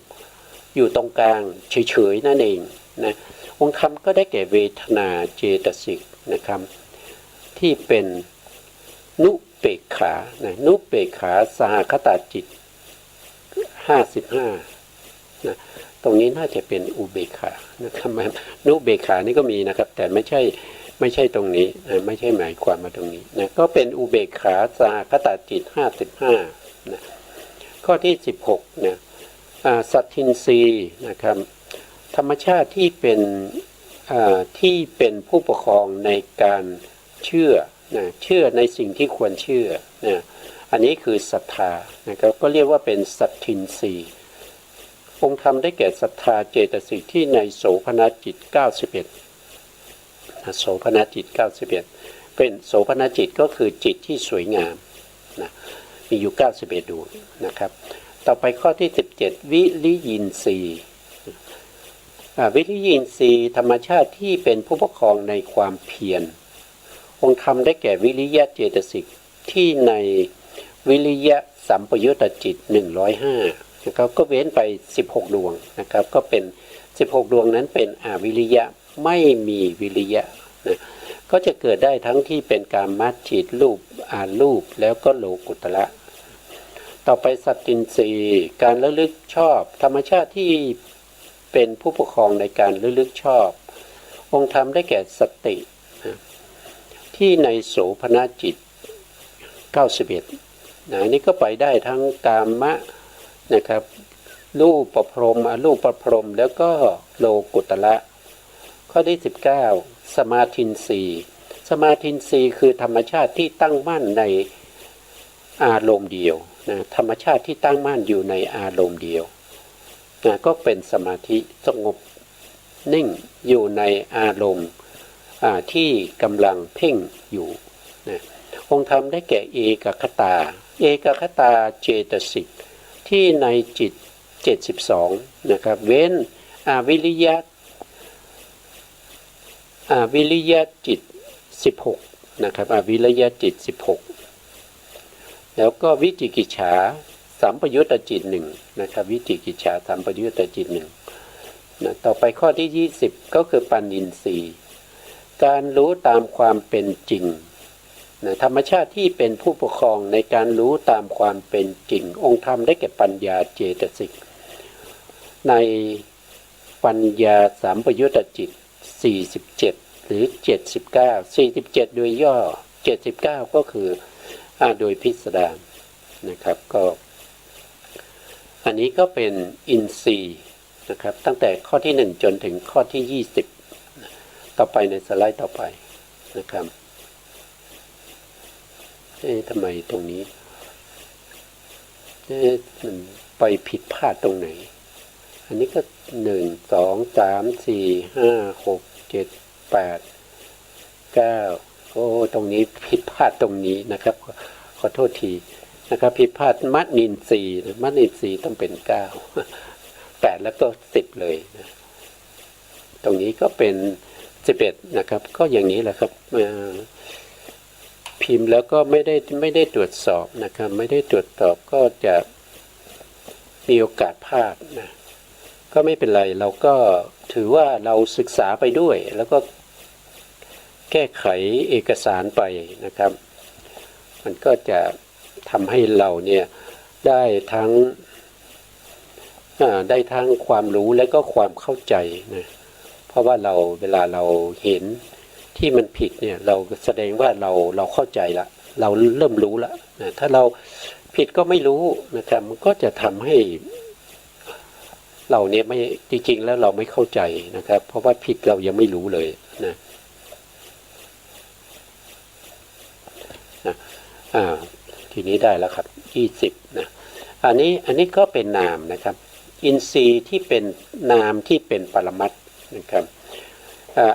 อยู่ตรงกลางเฉยๆนั่นเองนะองค์ธรรมก็ได้แก่เวทนาเจตสิกนะครับที่เป็นนุเปกขานะนุเปกขาสหคตาจิต55นะตรงนี้น่าจะเป็นอุเบกขานะครับนุเบกขานี่ก็มีนะครับแต่ไม่ใช่ตรงนี้ไม่ใช่หมายความมาตรงนี้นะก็เป็นอุเบกขาสหคตาจิต55นะข้อที่16นะสัตทินรีนะครับธรรมชาติที่เป็นผู้ปกครองในการเชื่อในสิ่งที่ควรเชื่อนะอันนี้คือศรัทธานะครับก็เรียกว่าเป็นสัตทินรีองค์ธรรมได้แก่ศรัทธาเจตสิกที่ในโสภณจิต91โสภณจิต91เป็นโสภณจิตก็คือจิตที่สวยงามนะมีอยู่91ดวงนะครับต่อไปข้อที่17วิริยินทรีย์วิริยินทรีย์ธรรมชาติที่เป็นผู้ปกครองในความเพียรองค์ธรรมได้แก่วิริยะเจตสิกที่ในวิริยะสัมปยุตตจิต105นะครับก็เว้นไป16ดวงนะครับก็เป็น16ดวงนั้นเป็นอวิริยะไม่มีวิริยะนะก็จะเกิดได้ทั้งที่เป็นกามจิตรูปอารูปแล้วก็โลกุตระต่อไปสัตตินทรีย์การระลึกชอบธรรมชาติที่เป็นผู้ปกครองในการระลึกชอบองค์ธรรมได้แก่สติที่ในโสภณจิต91นะนี่ก็ไปได้ทั้งกามะนะครับรูปประพรมอรูปประพรมแล้วก็โลกุตระข้อที่19สมาธินทรีย์สมาธินทรีย์คือธรรมชาติที่ตั้งมั่นในอารมณ์เดียวนะธรรมชาติที่ตั้งมั่นอยู่ในอารมณ์เดียวนะก็เป็นสมาธิสงบนิ่งอยู่ในอารมณ์ที่กำลังเพ่งอยู่นะ องค์ธรรมได้แก่เอกคตาเจตสิกที่ในจิต72นะครับเว้นอวิริยจิต16นะครับอวิริยจิต16แล้วก็วิจิกิจฉาสัมปยุตตจิต1นะครับวิจิกิจฉาสัมปยุตตจิต1นะต่อไปข้อที่20ก็คือปัญญินทรีย์การรู้ตามความเป็นจริงนะธรรมชาติที่เป็นผู้ปกครองในการรู้ตามความเป็นจริงองค์ธรรมได้แก่ปัญญาเจตสิกในปัญญาสัมปยุตตจิต47หรือ79 47โดยย่อ79ก็คือโดยพิสดารนะครับก็อันนี้ก็เป็นอินทรีย์นะครับตั้งแต่ข้อที่1จนถึงข้อที่20ต่อไปในสไลด์ต่อไปนะครับทำไมตรงนี้มันไปผิดพลาดตรงไหนอันนี้ก็1 2 3 4 5 6 7 8 9ตรงนี้ผิดพลาดตรงนี้นะครับขอโทษทีนะครับผิดพลาดมัดนินทรีย์ต้องเป็น9 8แล้วก็10เลยนะตรงนี้ก็เป็น11นะครับก็อย่างนี้แหละครับพิมพ์แล้วก็ไม่ได้ตรวจสอบนะครับไม่ได้ตรวจสอบก็จะมีโอกาสพลาดนะก็ไม่เป็นไรเราก็ถือว่าเราศึกษาไปด้วยแล้วก็แก้ไขเอกสารไปนะครับมันก็จะทำให้เราเนี่ยได้ทั้งความรู้และก็ความเข้าใจนะเพราะว่าเวลาเราเห็นที่มันผิดเนี่ยเราแสดงว่าเราเข้าใจละเราเริ่มรู้ละนะถ้าเราผิดก็ไม่รู้นะครับมันก็จะทำให้เราเนี่ยไม่จริงๆแล้วเราไม่เข้าใจนะครับเพราะว่าผิดเรายังไม่รู้เลยนะทีนี้ได้แล้วครับ20นะอันนี้ก็เป็นนามนะครับอินทรีย์ที่เป็นนามที่เป็นปรมัตถ์นะครับ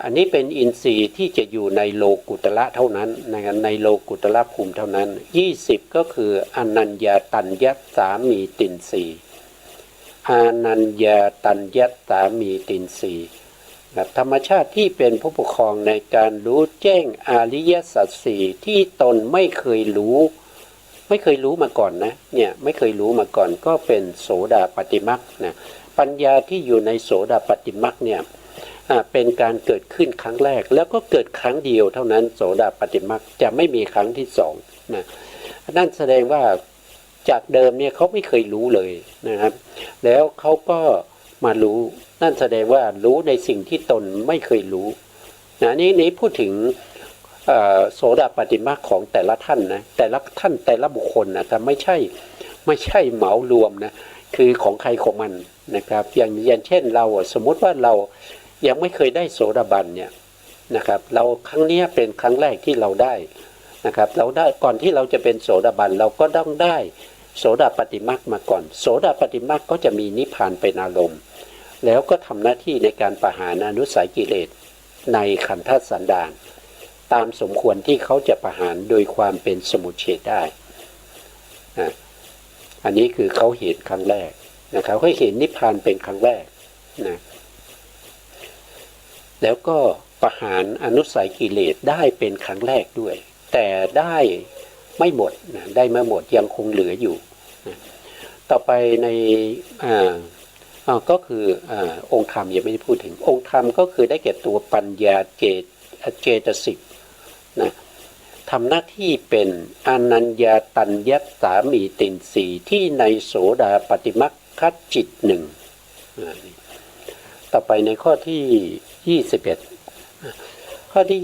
อันนี้เป็นอินทรีย์ที่จะอยู่ในโลกุตระเท่านั้นในโลกุตระภูมิเท่านั้น20ก็คืออนัญญาตัญญสามีตินทรีย์อนัญญาตัญญสามีตินทรีย์ธรรมชาติที่เป็นผู้ปกครองในการรู้แจ้งอริยสัจสี่ที่ตนไม่เคยรู้มาก่อนนะเนี่ยไม่เคยรู้มาก่อนก็เป็นโสดาปัตติมรรคนะปัญญาที่อยู่ในโสดาปัตติมรรคเนี่ยเป็นการเกิดขึ้นครั้งแรกแล้วก็เกิดครั้งเดียวเท่านั้นโสดาปัตติมรรคจะไม่มีครั้งที่2นะนั่นแสดงว่าจากเดิมเนี่ยเขาไม่เคยรู้เลยนะครับแล้วเขาก็มารู้นั่นแสดงว่ารู้ในสิ่งที่ตนไม่เคยรู้นะนี้พูดถึงโสดาปัตติมรรคของแต่ละท่านนะแต่ละท่านแต่ละบุคคลนะแต่ไม่ใช่เหมารวมนะคือของใครของมันนะครับอย่างเช่นเราสมมุติว่าเรายังไม่เคยได้โสดาบันเนี่ยนะครับเราครั้งนี้เป็นครั้งแรกที่เราได้นะครับเราได้ก่อนที่เราจะเป็นโสดาบันเราก็ต้องได้โสดาปัตติมรรคมาก่อนโสดาปัตติมรรคก็จะมีนิพพานเป็นอารมณ์แล้วก็ทำหน้าที่ในการประหารอนุสัยกิเลสในขันธสันดานตามสมควรที่เขาจะประหารโดยความเป็นสมุจเฉทได้อันนี้คือเขาเห็นครั้งแรกนะครับเขาเห็นนิพพานเป็นครั้งแรกนะแล้วก็ประหารอนุสัยกิเลสได้เป็นครั้งแรกด้วยแต่ได้ไม่หมดนะได้ไม่หมดยังคงเหลืออยู่นะต่อไปในก็คือองค์ธรรมยังไม่ได้พูดถึงองค์ธรรมก็คือได้แก่ตัวปัญญาเจตสิกนะทำหน้าที่เป็นอนัญญาตัญญสามีตินทรีย์ที่ในโสดาปัตติมรรคจิต1ต่อไปในข้อที่21ข้อที่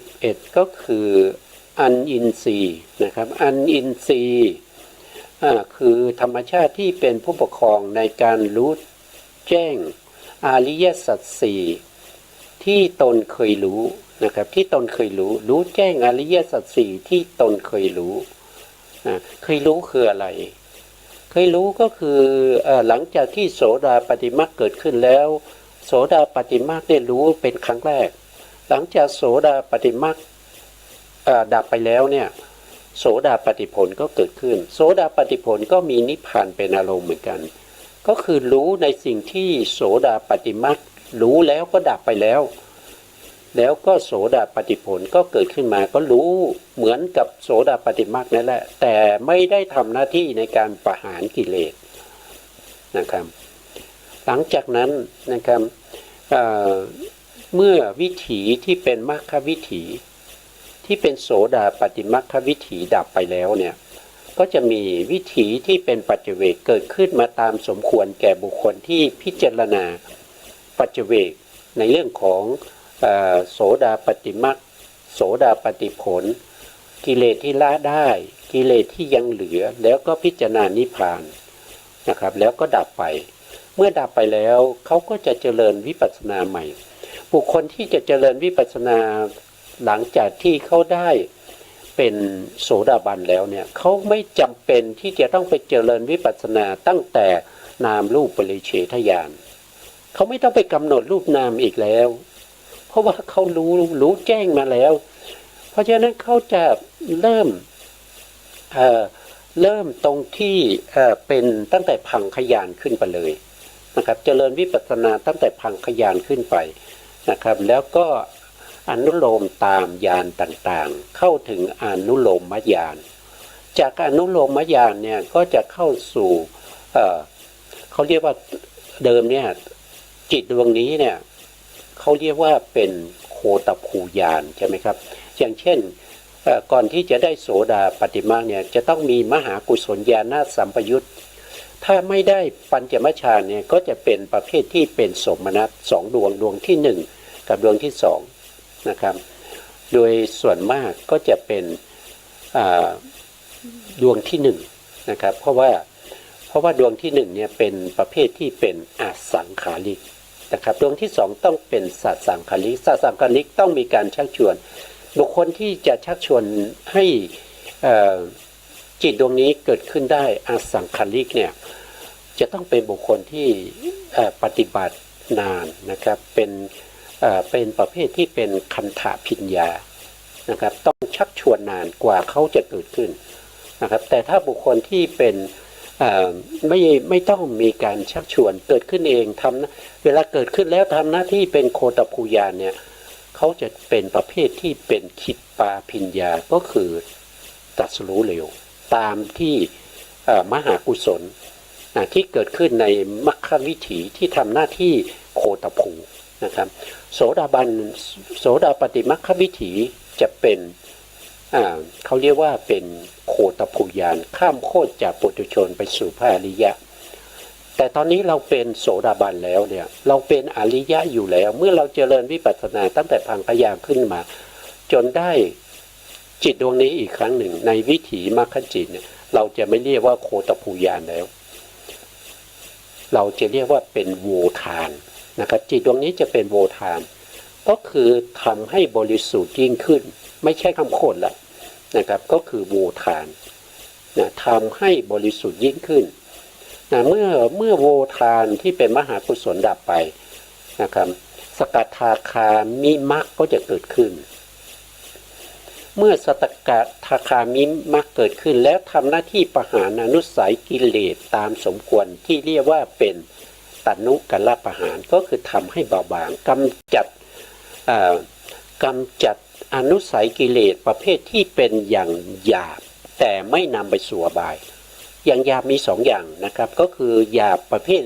21ก็คืออันอินทรีย์นะครับอันอินทรีย์คือธรรมชาติที่เป็นผู้ปกครองในการรู้แจ้งอริยสัจสี่ที่ตนเคยรู้นะครับที่ตนเคยรู้แจ้งอริยสัจสี่ที่ตนเคยรู้เคยรู้คืออะไรเคยรู้ก็คือหลังจากที่โสดาปัตติมรรคเกิดขึ้นแล้วโสดาปัตติมรรคได้รู้เป็นครั้งแรกหลังจากโสดาปัตติมรรคดับไปแล้วเนี่ย โสดาปัตติผลก็เกิดขึ้นโสดาปัตติผลก็มีนิพพานเป็นอารมณ์เหมือนกันก็คือรู้ในสิ่งที่โสดาปัตติมรรครู้แล้วก็ดับไปแล้วแล้วก็โสดาปัตติผลก็เกิดขึ้นมาก็รู้เหมือนกับโสดาปัตติมรรคนั่นแหละแต่ไม่ได้ทำหน้าที่ในการประหารกิเลสนะครับหลังจากนั้นนะครับเมื่อวิถีที่เป็นมรรควิถีที่เป็นโสดาปัตติมรรควิถีดับไปแล้วเนี่ยก็จะมีวิถีที่เป็นปัจเจเวกเกิดขึ้นมาตามสมควรแก่บุคคลที่พิจารณาปัจเจเวกในเรื่องของโสดาปัตติมรรคโสดาปัตติผลกิเลสที่ละได้กิเลสที่ยังเหลือแล้วก็พิจารณานิพพานนะครับแล้วก็ดับไปเมื่อดับไปแล้วเขาก็จะเจริญวิปัสสนาใหม่บุคคลที่จะเจริญวิปัสสนาหลังจากที่เขาได้เป็นโสดาบันแล้วเนี่ยเขาไม่จำเป็นที่จะต้องไปเจริญวิปัสสนาตั้งแต่นามรูปปริเฉทญาณเขาไม่ต้องไปกำหนดรูปนามอีกแล้วเพราะว่าเขารู้แจ้งมาแล้วเพราะฉะนั้นเขาจะเริ่มตรงที่เป็นตั้งแต่พังคญาณขึ้นไปเลยนะครับเจริญวิปัสสนาตั้งแต่พังคญาณขึ้นไปนะครับแล้วก็อนุโลมตามญาณต่างๆเข้าถึงอนุโลมญาณจากอนุโลมญาณเนี่ยก็จะเข้าสู่เขาเรียกว่าเดิมเนี่ยจิตดวงนี้เนี่ยเขาเรียกว่าเป็นโคตภูญาณใช่ไหมครับอย่างเช่นก่อนที่จะได้โสดาปัตติมรรคเนี่ยจะต้องมีมหากุศลญาณสัมปยุตถ้าไม่ได้ปัญจมฌานเนี่ยก็จะเป็นประเภทที่เป็นสมนัตสองดวงที่หนึ่งกับดวงที่สองนะครับโดยส่วนมากก็จะเป็นดวงที่หนึ่งนะครับเพราะว่าดวงที่หนึ่งเนี่ยเป็นประเภทที่เป็นอสังขาริกนะครับดวงที่สองต้องเป็นสัสังขาริกสัสังขาริกต้องมีการชักชวนบุคคลที่จะชักชวนให้จิตดวงนี้เกิดขึ้นได้อสังขาริกเนี่ยจะต้องเป็นบุคคลที่ปฏิบัตินานนะครับเป็นประเภทที่เป็นคันธพิญญานะครับต้องชักชวนนานกว่าเขาจะเกิดขึ้นนะครับแต่ถ้าบุคคลที่เป็นไม่ต้องมีการชักชวนเกิดขึ้นเองเวลาเกิดขึ้นแล้วทำหน้าที่เป็นโคตภูญาณเนี่ยเขาจะเป็นประเภทที่เป็นขิปปาพิญญาก็คือตรัสรู้เร็วตามที่มหากุศลที่เกิดขึ้นในมรรควิถีที่ทำหน้าที่โคตภูนะครับโสดาปัตติมรรควิถีจะเป็นเขาเรียกว่าเป็นโคตภูญาณข้ามโคตรจากปุถุชนไปสู่พระอริยะแต่ตอนนี้เราเป็นโสดาบันแล้วเนี่ยเราเป็นอริยะอยู่แล้วเมื่อเราเจริญวิปัสสนาตั้งแต่พังคญาณขึ้นมาจนได้จิตดวงนี้อีกครั้งหนึ่งในวิถีมรรคจิตเนี่ยเราจะไม่เรียกว่าโคตภูญาณแล้วเราจะเรียกว่าเป็นโวทานนะครับจิตดวงนี้จะเป็นโวทานก็คือทำให้บริสุทธิ์ยิ่งขึ้นไม่ใช่คำโคตรละนะครับก็คือโวทานทำให้บริสุทธิ์ยิ่งขึ้นเมื่อโวทานที่เป็นมหากุศลดับไปนะครับสกัทาคามิมรรคก็จะเกิดขึ้นเมื่อสกัทาคามิมรรคเกิดขึ้นแล้วทำหน้าที่ประหารอนุสัยกิเลสตามสมควรที่เรียกว่าเป็นตนุกัลลประหารก็คือทำให้เบาบางกำจัดอนุสัยกิเลสประเภทที่เป็นอย่างหยาบแต่ไม่นำไปสู่อบายอย่างหยาบมีสองอย่างนะครับก็คือหยาบประเภท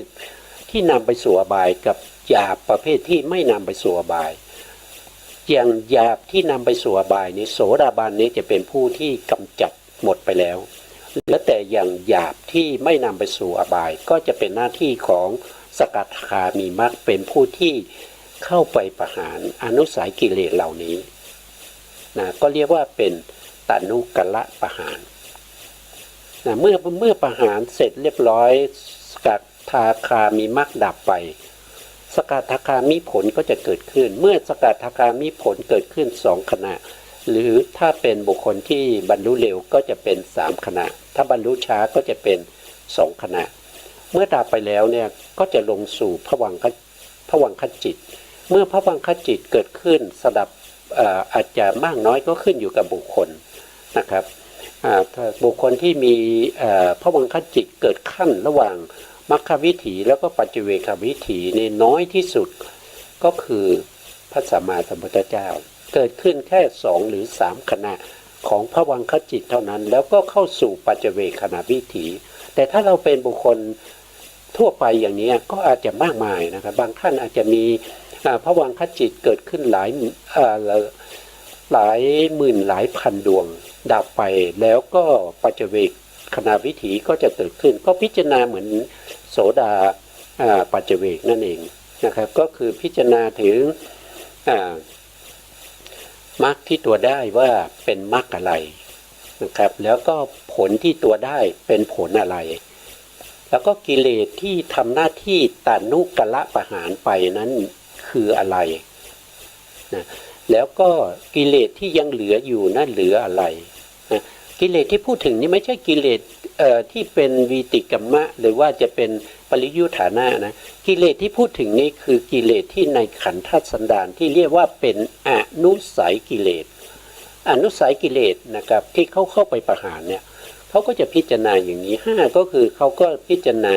ที่นำไปสู่อบายกับหยาบประเภทที่ไม่นำไปสู่อบายอย่างหยาบที่นำไปสู่อบายนี้โสดาบันนี้จะเป็นผู้ที่กำจัดหมดไปแล้วและแต่อย่างหยาบที่ไม่นำไปสู่อบายก็จะเป็นหน้าที่ของสกัทาคามีมรรคเป็นผู้ที่เข้าไปประหารอนุสัยกิเลสเหล่านี้ก็เรียกว่าเป็นตนุกัลลประหารเมื่อประหารเสร็จเรียบร้อยสกัทาคามีมรรคดับไปสกัทาคามิผลก็จะเกิดขึ้นเมื่อสกัทาคามิผลเกิดขึ้น2ขณะหรือถ้าเป็นบุคคลที่บรรลุเร็วก็จะเป็น3ขณะถ้าบรรลุช้าก็จะเป็น2ขณะเมื่อดับไปแล้วเนี่ยก็จะลงสู่ภวังคจิตเมื่อภวังคจิตเกิดขึ้นสดับอาจจะมากน้อยก็ขึ้นอยู่กับบุคคลนะครับ ถ้าบุคคลที่มีพวังคจิตเกิดขั้นระหว่างมรรควิถีแล้วก็ปัจเจเวควิถีในน้อยที่สุดก็คือพระสัมมาสัมพุทธเจ้าเกิดขึ้นแค่2 หรือ 3ขณะของพวังคจิตเท่านั้นแล้วก็เข้าสู่ปัจเจเวควิถีแต่ถ้าเราเป็นบุคคลทั่วไปอย่างนี้ก็อาจจะมากมายนะครับบางท่านอาจจะมีพวังคจิตเกิดขึ้นหลายหมื่นหลายพันดวงดับไปแล้วก็ปัจเจเวคขณะวิถีก็จะเกิดขึ้นก็พิจารณาเหมือนโสดาปัจเจเวคนั่นเองนะครับก็คือพิจารณาถึงมรรคที่ตัวได้ว่าเป็นมรรคอะไรนะครับแล้วก็ผลที่ตัวได้เป็นผลอะไรแล้วก็กิเลสที่ทำหน้าที่ตานุกละประหารไปนั้นคืออะไรนะแล้วก็กิเลสที่ยังเหลืออยู่นั่นเหลืออะไรนะกิเลสที่พูดถึงนี่ไม่ใช่กิเลสที่เป็นวีติกัมมะหรือว่าจะเป็นปริยุทธานะนะกิเลสที่พูดถึงนี่คือกิเลสที่ในขันธสันดานที่เรียกว่าเป็นอนุสัยกิเลสอนุสัยกิเลสนะครับที่เขาเข้าไปประหารเนี่ยเขาก็จะพิจารณาอย่างนี้5ก็คือเขาก็พิจารณา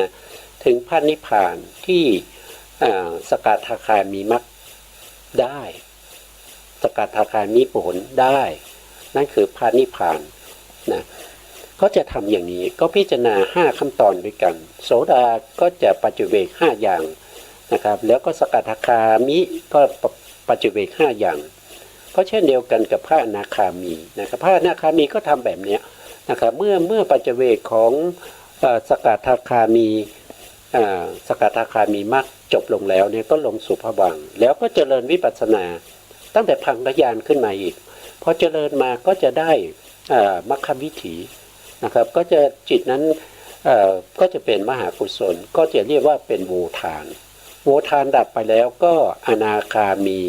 ถึงพระนิพพานที่สกทาคามีมรรคได้สกทาคามีผลได้นั่นคือพระนิพพานนะก็จะทำอย่างนี้ก็พิจารณา5ขั้นตอนด้วยกันโสดาก็จะปัจจุเวก5อย่างนะครับแล้วก็สกทาคามิก็ปัจจุเวก5อย่างก็เช่นเดียวกันกับพระอนาคามีนะครับพระอนาคามีก็ทำแบบนี้นะครับเมื่อปัจจุเวกของสกทาคามีสกทาคามีมรรคจบลงแล้วเนี่ยก็ลงสู่ภวังค์แล้วก็เจริญวิปัสสนาตั้งแต่พังคญาณขึ้นมาอีกพอเจริญมาก็จะได้มรรควิถีนะครับก็จะจิตนั้นก็จะเป็นมหากุศลก็จะเรียกว่าเป็นโวทานโวทานดับไปแล้วก็อนาคามี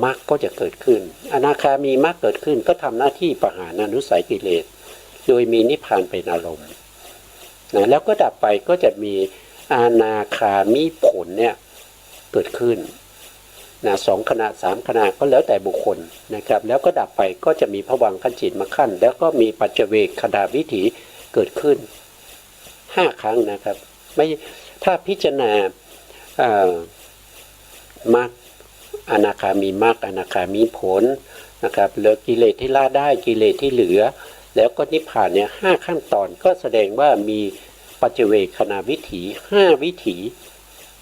มรรคก็จะเกิดขึ้นอนาคามีมรรคเกิดขึ้นก็ทำหน้าที่ประหารอนุสัยกิเลสโดยมีนิพพานเป็นอารมณ์นะแล้วก็ดับไปก็จะมีอนาคามีผลเนี่ยเกิดขึ้นนะ2ขณะ3ขณะก็แล้วแต่บุคคลนะครับแล้วก็ดับไปก็จะมีภวังคจิตมาขั้นแล้วก็มีปัจเจเวคขณะวิถีเกิดขึ้น5ครั้งนะครับไม่ถ้าพิจารณามรรคอนาคามีมรรคอนาคามีผลนะครับเหลือกิเลสที่ละได้กิเลสที่เหลือแล้วก็นิพพานเนี่ย5ขั้นตอนก็แสดงว่ามีปัจเจเวคขณะวิถี5วิถี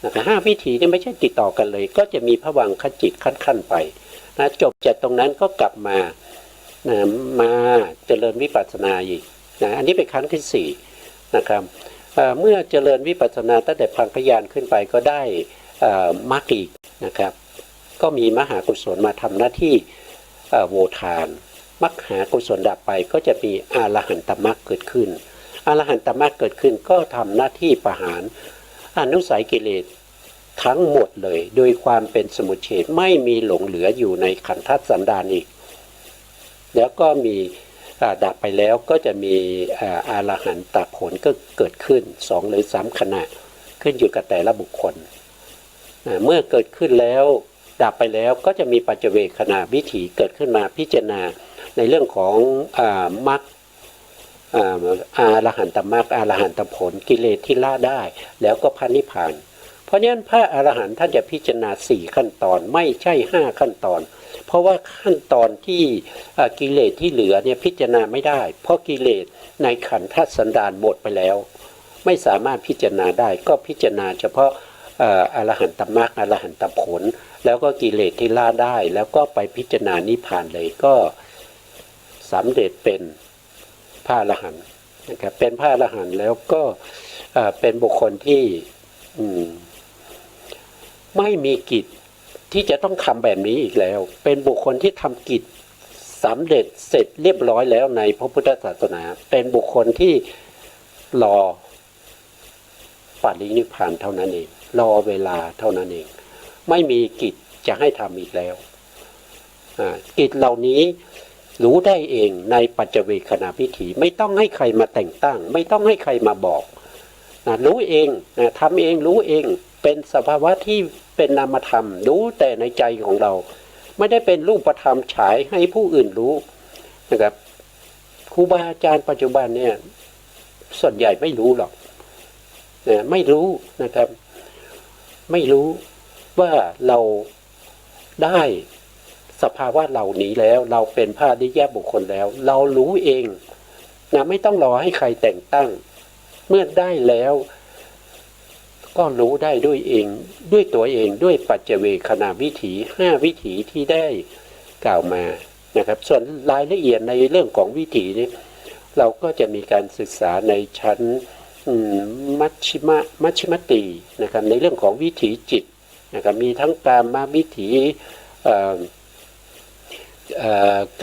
นะครับ5วิถีนี่ไม่ใช่ติดต่อกันเลยก็จะมีภวังคจิตขั้นๆไปนะจบจากตรงนั้นก็กลับมานะมาเจริญวิปัสสนาอีกนะอันนี้เป็นครั้งที่4นะครับเมื่อเจริญวิปัสสนาตั้งแต่พังคญาณขึ้นไปก็ได้มรรคอีกนะครับก็มีมหากุศลมาทำหน้าที่โวทานมรรคหากุศลดับไปก็จะมีอรหันตมรรคเกิดขึ้นอรหันตมรรคเกิดขึ้นก็ทำหน้าที่ประหารอนุสัยกิเลสทั้งหมดเลยโดยความเป็นสมุจเฉทไม่มีหลงเหลืออยู่ในขันธสันดานอีกแล้วก็มีดับไปแล้วก็จะมีอรหันตผลก็เกิดขึ้น2 หรือ 3ขณะขึ้นอยู่กับแต่ละบุคคลเมื่อเกิดขึ้นแล้วดับไปแล้วก็จะมีปัจเจเวคขณะวิถีเกิดขึ้นมาพิจารณาในเรื่องของมรรคอรหันตมรรคอรหันตผลกิเลสที่ละได้แล้วก็พระนิพพานเพราะฉะนั้นพระอรหันต์ท่านจะพิจารณา4ขั้นตอนไม่ใช่5ขั้นตอนเพราะว่าขั้นตอนที่กิเลสที่เหลือเนี่ยพิจารณาไม่ได้เพราะกิเลสในขันธสันดานหมดไปแล้วไม่สามารถพิจารณาได้ก็พิจารณาเฉพาะอรหันตมรรคอรหันตผลแล้วก็กิเลสที่ละได้แล้วก็ไปพิจารณานิพพานเลยก็สำเร็จเป็นพระอรหันต์นะครับเป็นพระอรหันต์แล้วก็เป็นบุคคลที่ไม่มีกิจที่จะต้องทำแบบนี้อีกแล้วเป็นบุคคลที่ทำกิจสำเร็จเสร็จเรียบร้อยแล้วในพระพุทธศาสนาเป็นบุคคลที่รอปรินิพพานเท่านั้นเองรอเวลาเท่านั้นเองไม่มีกิจจะให้ทำอีกแล้วกิจเหล่านี้รู้ได้เองในปัจเจเวคขณะวิถีไม่ต้องให้ใครมาแต่งตั้งไม่ต้องให้ใครมาบอกรู้เองทำเองรู้เองเป็นสภาวะที่เป็นนามธรรมรู้แต่ในใจของเราไม่ได้เป็นรูปธรรมฉายให้ผู้อื่นรู้นะครับค ครูบาอาจารย์ปัจจุบันเนี่ยส่วนใหญ่ไม่รู้หรอกนะไม่รู้นะครับ ไม่รู้ว่าเราได้สภาวะเหล่านี้แล้วเราเป็นพระอริยบุคคลแล้ว เรารู้เองนะไม่ต้องรอให้ใครแต่งตั้ง เมื่อได้แล้วก็รู้ได้ด้วยเองด้วยตัวเองด้วยปัจเจเวคณาวิถี5วิถีที่ได้กล่าวมานะครับส่วนรายละเอียดในเรื่องของวิถีนี้เราก็จะมีการศึกษาในชั้นมัชฌิมตินะครับในเรื่องของวิถีจิตนะครับมีทั้งกามวิถี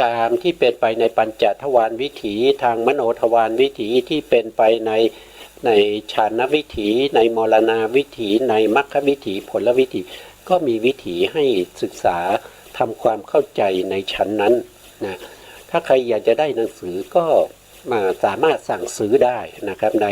กามที่เป็นไปในปัญจทวารวิถีทางมโนทวารวิถีที่เป็นไปในฌานวิถีในมรณาวิถีในมรรควิถีผลวิถีก็มีวิถีให้ศึกษาทำความเข้าใจในชั้นนั้นนะถ้าใครอยากจะได้หนังสือก็มาสามารถสั่งซื้อได้นะครับใน